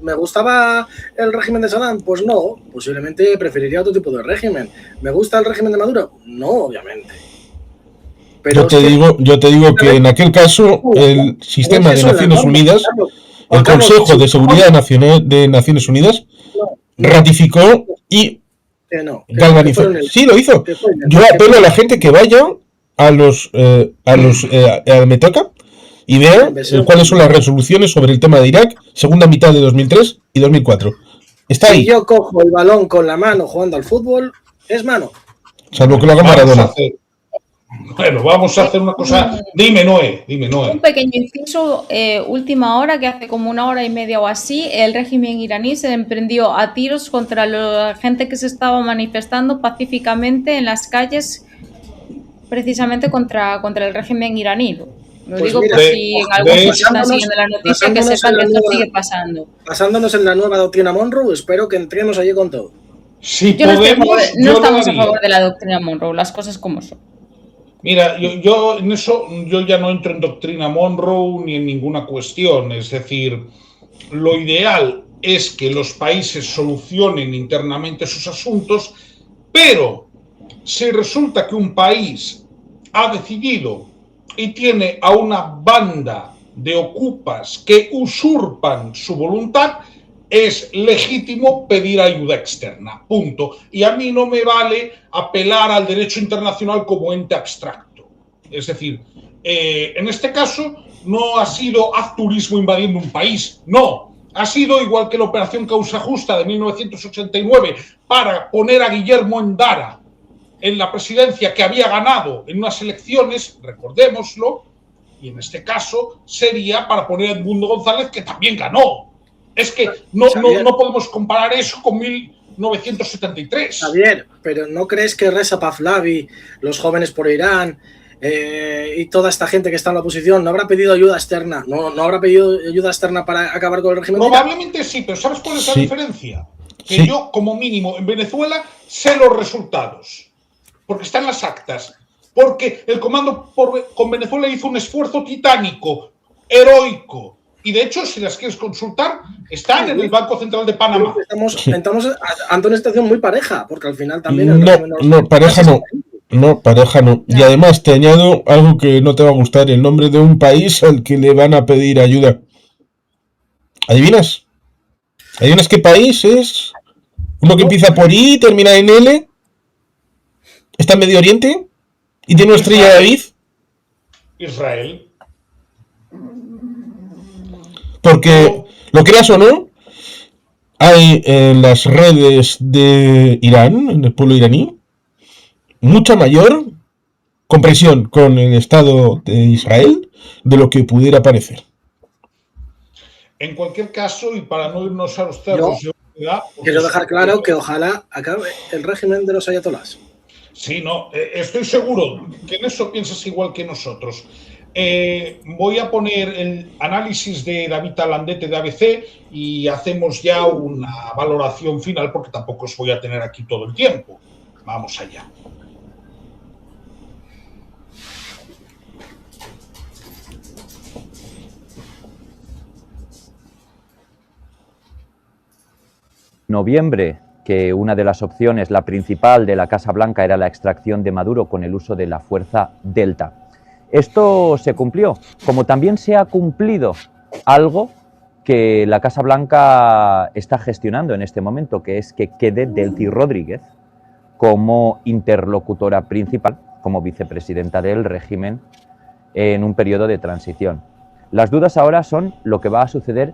¿Me gustaba el régimen de Saddam? Pues no, posiblemente preferiría otro tipo de régimen. ¿Me gusta el régimen de Maduro? No, obviamente. Pero yo te digo que en aquel caso el sistema de Naciones Unidas, el Consejo de Seguridad Nacional de Naciones Unidas, ratificó y galvanizó. Sí, lo hizo. Yo apelo a la gente que vaya a los Metoca y vea cuáles son las resoluciones sobre el tema de Irak, segunda mitad de 2003 y 2004. Está ahí. Si yo cojo el balón con la mano jugando al fútbol, es mano. Salvo que lo haga Maradona. Bueno, vamos a hacer una cosa. Dime, Noé. Un pequeño inciso, última hora, que hace como 1 hora y media o así, el régimen iraní se emprendió a tiros contra la gente que se estaba manifestando pacíficamente en las calles, precisamente contra el régimen iraní. Lo digo por si en algún sitio están siguiendo la noticia, que sepan que esto sigue pasando. Basándonos en la nueva doctrina Monroe, espero que entremos allí con todo. Si no estamos a favor de la doctrina Monroe, las cosas como son. Mira, yo en eso yo ya no entro en doctrina Monroe ni en ninguna cuestión. Es decir, lo ideal es que los países solucionen internamente sus asuntos, pero si resulta que un país ha decidido y tiene a una banda de ocupas que usurpan su voluntad, es legítimo pedir ayuda externa, punto. Y a mí no me vale apelar al derecho internacional como ente abstracto. Es decir, en este caso no ha sido haz turismo invadiendo un país, no. Ha sido igual que la Operación Causa Justa de 1989 para poner a Guillermo Endara en la presidencia, que había ganado en unas elecciones, recordémoslo, y en este caso sería para poner a Edmundo González, que también ganó. Es que no podemos comparar eso con 1973. Javier, pero ¿no crees que Reza Pahlavi, los jóvenes por Irán y toda esta gente que está en la oposición no habrá pedido ayuda externa? ¿No habrá pedido ayuda externa para acabar con el régimen? Probablemente sí, pero ¿sabes cuál es la diferencia? Que yo, como mínimo, en Venezuela sé los resultados, porque están las actas, porque el comando con Venezuela hizo un esfuerzo titánico, heroico, y de hecho, si las quieres consultar, están en el Banco Central de Panamá. Estamos ante una situación muy pareja, porque al final también... pareja no. No, pareja no. Y además te añado algo que no te va a gustar, el nombre de un país al que le van a pedir ayuda. ¿Adivinas? ¿Adivinas qué país es? Uno que empieza por I, termina en L, está en Medio Oriente y tiene una estrella de David. Israel. Porque, lo creas o no, hay en las redes de Irán, en el pueblo iraní, mucha mayor comprensión con el Estado de Israel de lo que pudiera parecer. En cualquier caso, y para no irnos a los cerros... Quiero dejar claro que ojalá acabe el régimen de los ayatolás. Sí, no, estoy seguro que en eso piensas igual que nosotros. Voy a poner el análisis de David Talandete de ABC y hacemos ya una valoración final, porque tampoco os voy a tener aquí todo el tiempo. Vamos allá. Noviembre que una de las opciones, la principal de la Casa Blanca, era la extracción de Maduro con el uso de la fuerza Delta. Esto se cumplió, como también se ha cumplido algo que la Casa Blanca está gestionando en este momento, que es que quede Delcy Rodríguez como interlocutora principal, como vicepresidenta del régimen en un periodo de transición. Las dudas ahora son lo que va a suceder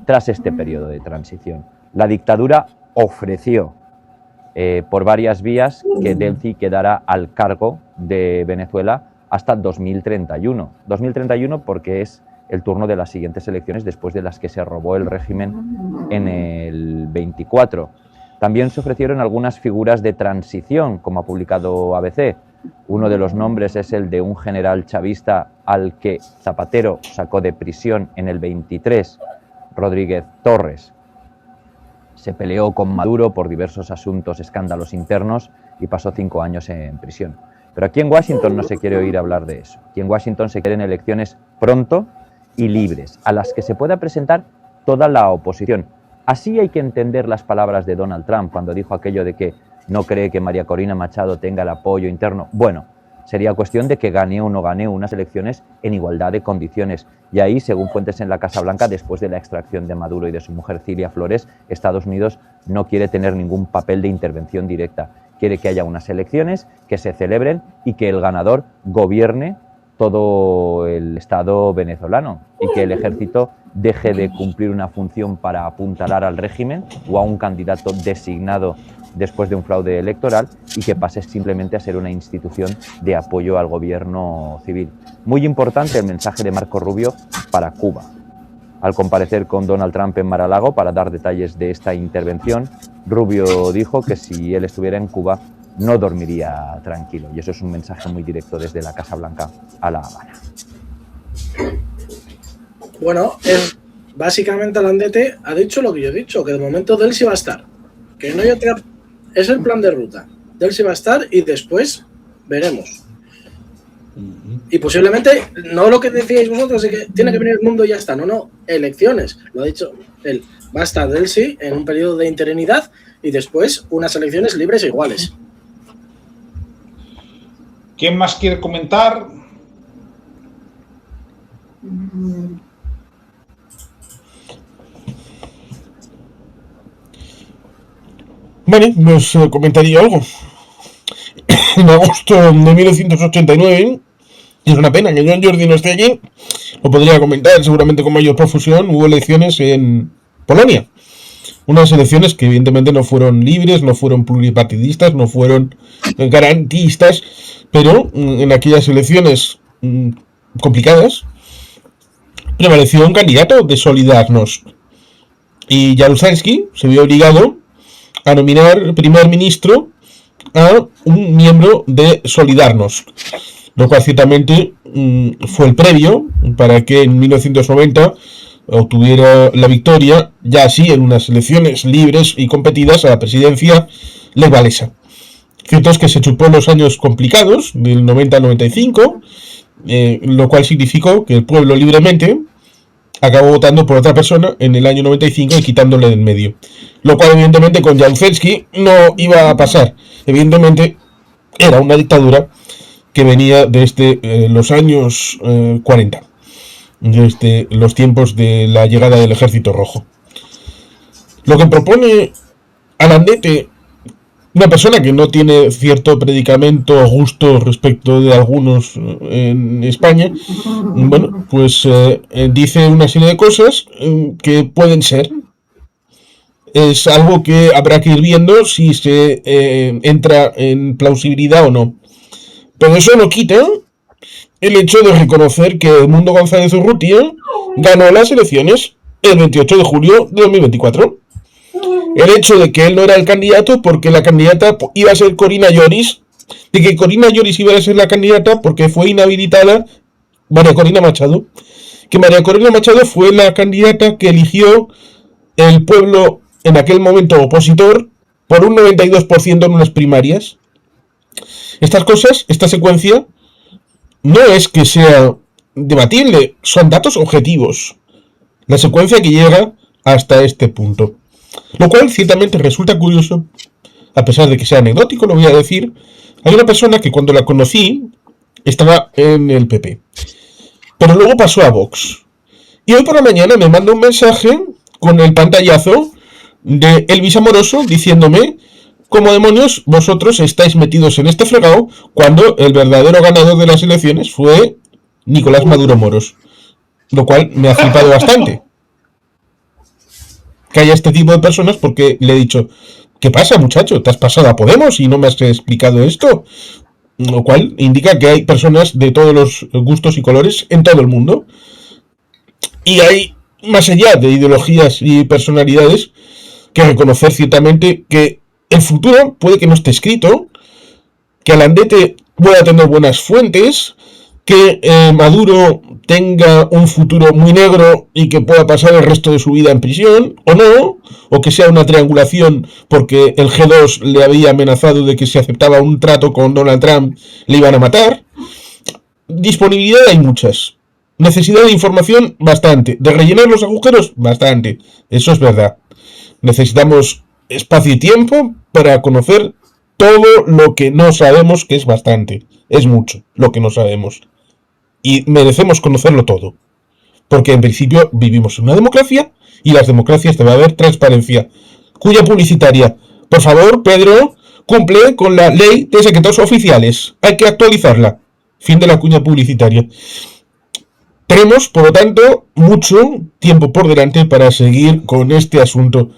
tras este periodo de transición. La dictadura ofreció por varias vías que Delcy quedara al cargo de Venezuela hasta 2031. 2031 porque es el turno de las siguientes elecciones después de las que se robó el régimen en el 24. También se ofrecieron algunas figuras de transición, como ha publicado ABC. Uno de los nombres es el de un general chavista al que Zapatero sacó de prisión en el 23, Rodríguez Torres. Se peleó con Maduro por diversos asuntos, escándalos internos y pasó 5 años en prisión. Pero aquí en Washington no se quiere oír hablar de eso. Aquí en Washington se quieren elecciones pronto y libres, a las que se pueda presentar toda la oposición. Así hay que entender las palabras de Donald Trump cuando dijo aquello de que no cree que María Corina Machado tenga el apoyo interno. Bueno, sería cuestión de que gane o no gane unas elecciones en igualdad de condiciones. Y ahí, según fuentes en la Casa Blanca, después de la extracción de Maduro y de su mujer Cilia Flores, Estados Unidos no quiere tener ningún papel de intervención directa. Quiere que haya unas elecciones, que se celebren y que el ganador gobierne todo el Estado venezolano y que el ejército deje de cumplir una función para apuntalar al régimen o a un candidato designado después de un fraude electoral y que pase simplemente a ser una institución de apoyo al gobierno civil. Muy importante el mensaje de Marco Rubio para Cuba. Al comparecer con Donald Trump en Mar-a-Lago para dar detalles de esta intervención, Rubio dijo que si él estuviera en Cuba no dormiría tranquilo. Y eso es un mensaje muy directo desde la Casa Blanca a La Habana. Bueno, básicamente Landete ha dicho lo que yo he dicho, que de momento Delcy va a estar. Que no hay otra... Es el plan de ruta. Delcy va a estar y después veremos. Y posiblemente, no lo que decíais vosotros, de que tiene que venir el mundo y ya está. No, elecciones. Lo ha dicho él. Va a estar Delcy en un periodo de interinidad y después unas elecciones libres e iguales. ¿Quién más quiere comentar? Vale, pues comentaría algo. En agosto de 1989, y es una pena que John Jordi no esté allí, lo podría comentar seguramente con mayor profusión, hubo elecciones en Polonia. Unas elecciones que evidentemente no fueron libres, no fueron pluripartidistas, no fueron garantistas, pero en aquellas elecciones complicadas prevaleció un candidato de Solidarność. Y Jaruzelski se vio obligado a nominar primer ministro a un miembro de Solidarność, lo cual ciertamente fue el previo para que en 1990 obtuviera la victoria, ya así en unas elecciones libres y competidas a la presidencia legalesa. Cierto es que se chupó los años complicados, del 90 al 95, lo cual significó que el pueblo libremente acabó votando por otra persona en el año 95 y quitándole del medio. Lo cual evidentemente con Jaruzelski no iba a pasar. Evidentemente era una dictadura que venía desde los años 40. Desde los tiempos de la llegada del Ejército Rojo. Lo que propone Alandete, una persona que no tiene cierto predicamento o gusto respecto de algunos en España, bueno, pues dice una serie de cosas que pueden ser. Es algo que habrá que ir viendo si se entra en plausibilidad o no. Pero eso no quita el hecho de reconocer que Edmundo González Urrutia ganó las elecciones el 28 de julio de 2024. El hecho de que él no era el candidato porque la candidata iba a ser Corina Lloris, de que Corina Lloris iba a ser la candidata porque fue inhabilitada María Corina Machado, que María Corina Machado fue la candidata que eligió el pueblo en aquel momento opositor por un 92% en unas primarias. Estas cosas, esta secuencia, no es que sea debatible, son datos objetivos. La secuencia que llega hasta este punto. Lo cual ciertamente resulta curioso, a pesar de que sea anecdótico, lo voy a decir. Hay una persona que cuando la conocí estaba en el PP, pero luego pasó a Vox. Y hoy por la mañana me manda un mensaje con el pantallazo de Elvis Amoroso diciéndome: ¿cómo demonios vosotros estáis metidos en este fregado cuando el verdadero ganador de las elecciones fue Nicolás Maduro Moros? Lo cual me ha flipado bastante que haya este tipo de personas, porque le he dicho: ¿qué pasa, muchacho? ¿Te has pasado a Podemos y no me has explicado esto? Lo cual indica que hay personas de todos los gustos y colores en todo el mundo. Y hay, más allá de ideologías y personalidades, que reconocer ciertamente que el futuro puede que no esté escrito, que Alandete pueda tener buenas fuentes, que Maduro tenga un futuro muy negro y que pueda pasar el resto de su vida en prisión, o no, o que sea una triangulación porque el G2 le había amenazado de que si aceptaba un trato con Donald Trump le iban a matar. Disponibilidad hay muchas. Necesidad de información, bastante. De rellenar los agujeros, bastante. Eso es verdad. Necesitamos espacio y tiempo para conocer todo lo que no sabemos, que es bastante. Es mucho lo que no sabemos. Y merecemos conocerlo todo. Porque en principio vivimos en una democracia y las democracias debe haber transparencia. Cuya publicitaria. Por favor, Pedro, cumple con la ley de secretos oficiales. Hay que actualizarla. Fin de la cuña publicitaria. Tenemos, por lo tanto, mucho tiempo por delante para seguir con este asunto,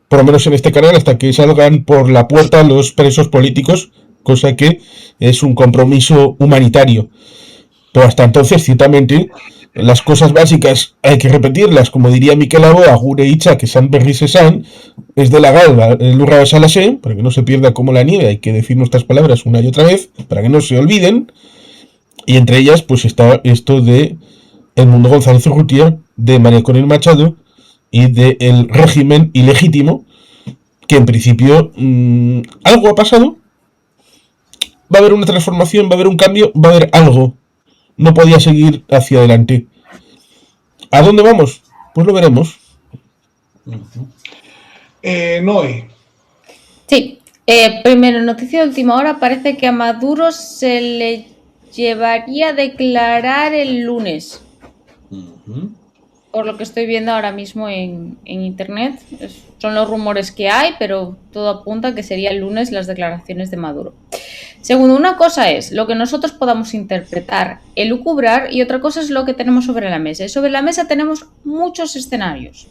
por lo menos en este canal, hasta que salgan por la puerta los presos políticos, cosa que es un compromiso humanitario. Pero hasta entonces, ciertamente, las cosas básicas hay que repetirlas, como diría Miquel Aboa, gure hitza que san berri sesan, es de la galva, el lurra de Salasé, para que no se pierda como la nieve, hay que decir nuestras palabras una y otra vez, para que no se olviden, y entre ellas, pues está esto de Edmundo González Urrutia, de María Corina Machado y del régimen ilegítimo, que en principio algo ha pasado, va a haber una transformación, va a haber un cambio, va a haber algo. No podía seguir hacia adelante. ¿A dónde vamos? Pues lo veremos. Noé. Sí, primero, noticia de última hora, parece que a Maduro se le llevaría a declarar el lunes. Por lo que estoy viendo ahora mismo en internet, son los rumores que hay, pero todo apunta a que sería el lunes las declaraciones de Maduro. Segundo, una cosa es lo que nosotros podamos interpretar, elucubrar, y otra cosa es lo que tenemos sobre la mesa. Y sobre la mesa tenemos muchos escenarios.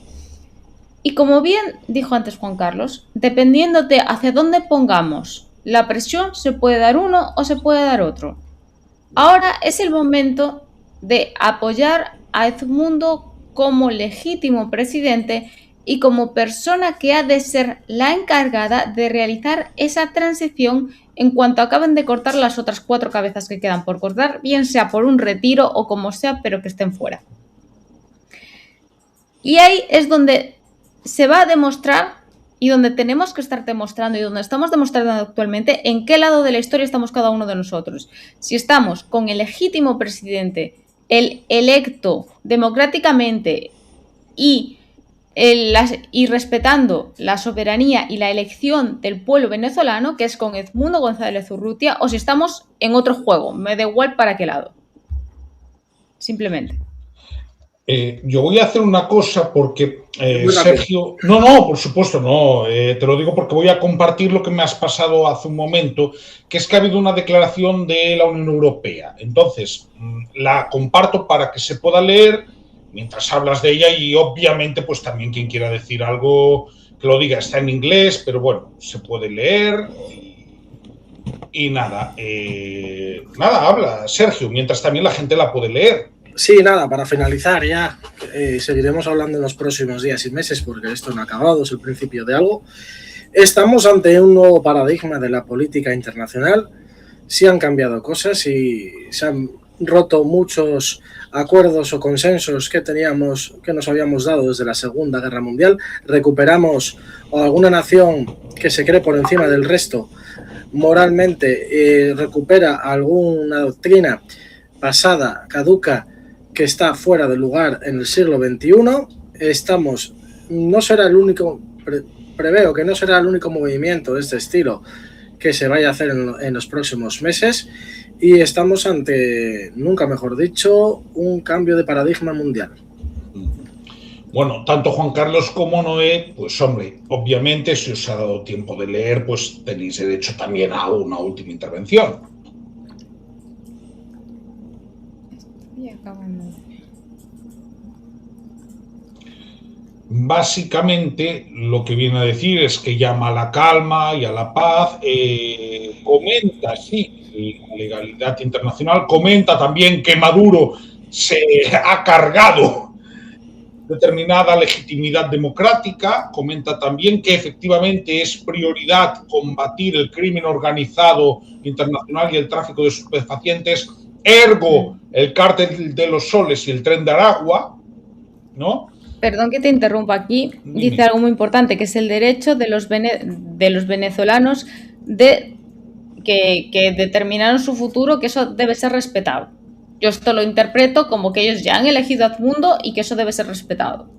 Y como bien dijo antes Juan Carlos, dependiendo de hacia dónde pongamos la presión, se puede dar uno o se puede dar otro. Ahora es el momento de apoyar a Edmundo como legítimo presidente y como persona que ha de ser la encargada de realizar esa transición en cuanto acaben de cortar las otras 4 cabezas que quedan por cortar, bien sea por un retiro o como sea, pero que estén fuera. Y ahí es donde se va a demostrar, y donde tenemos que estar demostrando, y donde estamos demostrando actualmente, en qué lado de la historia estamos cada uno de nosotros. Si estamos con el legítimo presidente, el electo democráticamente y respetando la soberanía y la elección del pueblo venezolano, que es con Edmundo González Urrutia, o si estamos en otro juego, me da igual para qué lado. Simplemente. Yo voy a hacer una cosa porque Sergio... No, por supuesto, no. Te lo digo porque voy a compartir lo que me has pasado hace un momento, que es que ha habido una declaración de la Unión Europea. Entonces, la comparto para que se pueda leer mientras hablas de ella y obviamente pues también quien quiera decir algo que lo diga. Está en inglés, pero bueno, se puede leer y nada. Nada, habla Sergio, mientras también la gente la puede leer. Sí, nada, para finalizar ya, seguiremos hablando en los próximos días y meses porque esto no ha acabado, es el principio de algo. Estamos ante un nuevo paradigma de la política internacional, sí han cambiado cosas y se han roto muchos acuerdos o consensos que nos habíamos dado desde la Segunda Guerra Mundial. Recuperamos alguna nación que se cree por encima del resto moralmente, recupera alguna doctrina pasada, caduca, que está fuera de lugar en el siglo XXI. No será el único preveo que no será el único movimiento de este estilo que se vaya a hacer en los próximos meses y estamos ante, nunca mejor dicho, un cambio de paradigma mundial. Bueno, tanto Juan Carlos como Noé, pues hombre, obviamente si os ha dado tiempo de leer, pues tenéis derecho también a una última intervención. Estoy acabando. Básicamente lo que viene a decir es que llama a la calma y a la paz, comenta, sí, la legalidad internacional, comenta también que Maduro se ha cargado determinada legitimidad democrática, comenta también que efectivamente es prioridad combatir el crimen organizado internacional y el tráfico de estupefacientes, ergo el cártel de los soles y el tren de Aragua, ¿no? Perdón que te interrumpa aquí, dice algo muy importante, que es el derecho de los venezolanos de que determinaron su futuro, que eso debe ser respetado. Yo esto lo interpreto como que ellos ya han elegido Azmundo y que eso debe ser respetado.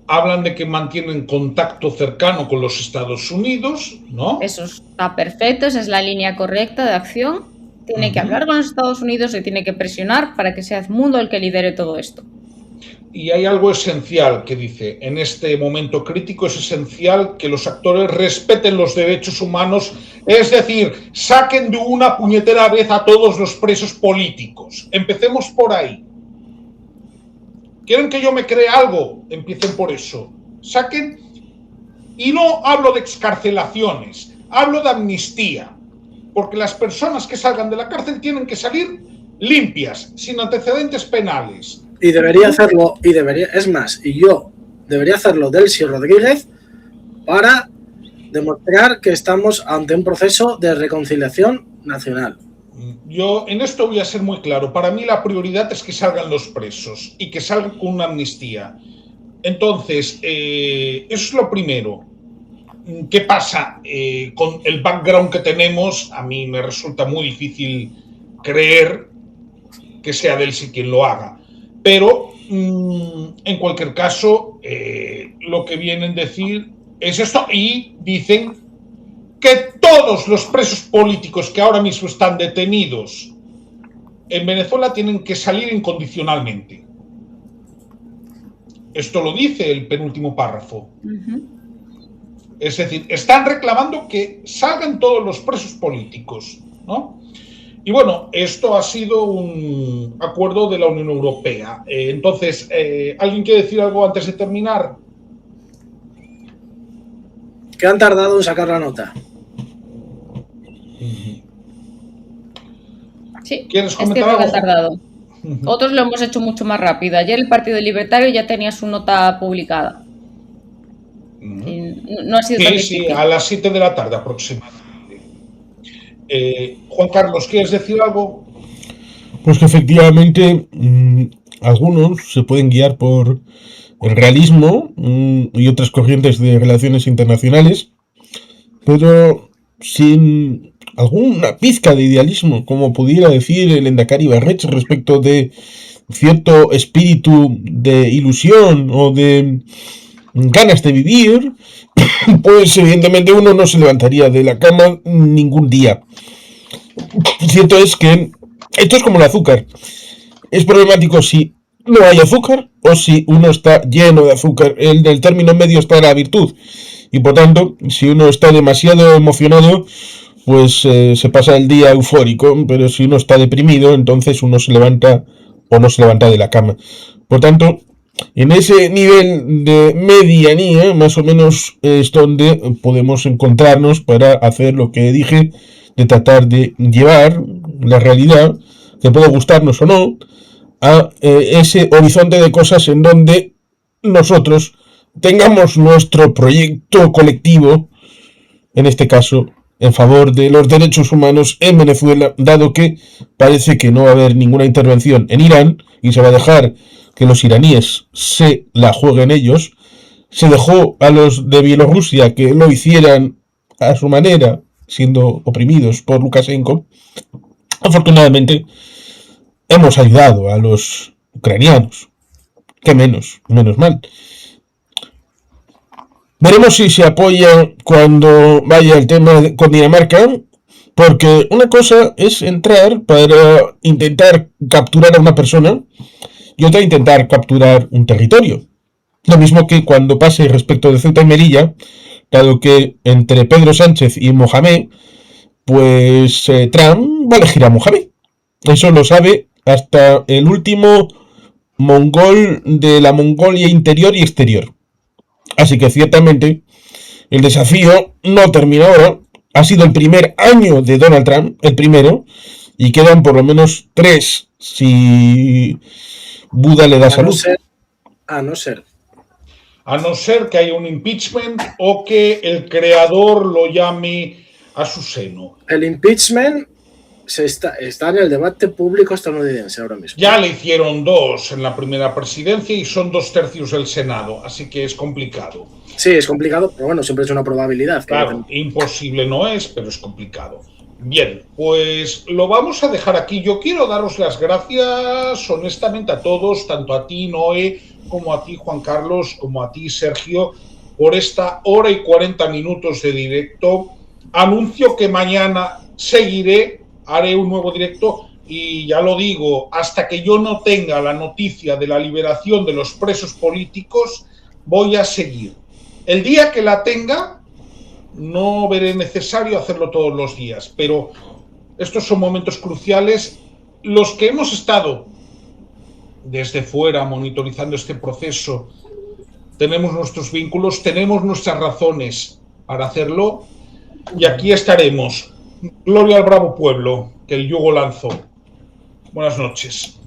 Hablan de que mantienen contacto cercano con los Estados Unidos, ¿no? Eso está perfecto, esa es la línea correcta de acción. Tiene que hablar con los Estados Unidos y tiene que presionar para que sea Azmundo el que lidere todo esto. Y hay algo esencial que dice, en este momento crítico es esencial que los actores respeten los derechos humanos, es decir, saquen de una puñetera vez a todos los presos políticos. Empecemos por ahí. ¿Quieren que yo me cree algo? Empiecen por eso. Saquen, y no hablo de excarcelaciones, hablo de amnistía, porque las personas que salgan de la cárcel tienen que salir limpias, sin antecedentes penales. Y debería hacerlo, debería hacerlo Delcy Rodríguez para demostrar que estamos ante un proceso de reconciliación nacional. Yo en esto voy a ser muy claro. Para mí la prioridad es que salgan los presos y que salgan con una amnistía. Entonces, eso es lo primero. ¿Qué pasa? Con el background que tenemos, a mí me resulta muy difícil creer que sea Delcy quien lo haga. Pero, en cualquier caso, lo que vienen a decir es esto, y dicen que todos los presos políticos que ahora mismo están detenidos en Venezuela tienen que salir incondicionalmente. Esto lo dice el penúltimo párrafo. Es decir, están reclamando que salgan todos los presos políticos, ¿no? Y bueno, esto ha sido un acuerdo de la Unión Europea. Entonces, ¿alguien quiere decir algo antes de terminar? ¿Qué han tardado en sacar la nota? Sí, ¿Quieres es comentar cierto que algo? han tardado. Otros lo hemos hecho mucho más rápido. Ayer el Partido Libertario ya tenía su nota publicada. No ha sido tan difícil. Sí, a las 7 de la tarde aproximadamente. Juan Carlos, ¿quieres decir algo? Pues que efectivamente algunos se pueden guiar por el realismo y otras corrientes de relaciones internacionales, pero sin alguna pizca de idealismo, como pudiera decir el Endacari Barrech respecto de cierto espíritu de ilusión o de ganas de vivir, pues evidentemente uno no se levantaría de la cama ningún día. Cierto es que esto es como el azúcar. Es problemático si no hay azúcar o si uno está lleno de azúcar. El del término medio está la virtud. Y por tanto, si uno está demasiado emocionado, pues se pasa el día eufórico. Pero si uno está deprimido, entonces uno se levanta o no se levanta de la cama. Por tanto, en ese nivel de medianía, más o menos es donde podemos encontrarnos para hacer lo que dije, de tratar de llevar la realidad, que puede gustarnos o no, a ese horizonte de cosas en donde nosotros tengamos nuestro proyecto colectivo, en este caso, en favor de los derechos humanos en Venezuela, dado que parece que no va a haber ninguna intervención en Irán y se va a dejar que los iraníes se la jueguen ellos. Se dejó a los de Bielorrusia que lo hicieran a su manera, siendo oprimidos por Lukashenko. Afortunadamente, hemos ayudado a los ucranianos. Que menos mal. Veremos si se apoya cuando vaya el tema con Dinamarca, porque una cosa es entrar para intentar capturar a una persona y otra intentar capturar un territorio. Lo mismo que cuando pase respecto de Ceuta y Melilla, dado que entre Pedro Sánchez y Mohamed, pues Trump va a elegir a Mohamed. Eso lo sabe hasta el último mongol de la Mongolia interior y exterior. Así que ciertamente el desafío no termina ahora. Ha sido el primer año de Donald Trump, el primero, y quedan por lo menos 3 si Buda le da salud. A no ser que haya un impeachment o que el creador lo llame a su seno. El impeachment está en el debate público estadounidense ahora mismo. Ya le hicieron 2 en la primera presidencia y son 2/3 del Senado, así que es complicado. Sí, es complicado, pero bueno, siempre es una probabilidad. Claro, imposible no es, pero es complicado. Bien, pues lo vamos a dejar aquí. Yo quiero daros las gracias honestamente a todos, tanto a ti, Noé, como a ti, Juan Carlos, como a ti, Sergio, por esta hora y 40 minutos de directo. Anuncio que mañana seguiré, haré un nuevo directo y ya lo digo, hasta que yo no tenga la noticia de la liberación de los presos políticos, voy a seguir. El día que la tenga, no veré necesario hacerlo todos los días, pero estos son momentos cruciales. Los que hemos estado desde fuera monitorizando este proceso, tenemos nuestros vínculos, tenemos nuestras razones para hacerlo y aquí estaremos. Gloria al bravo pueblo que el yugo lanzó. Buenas noches.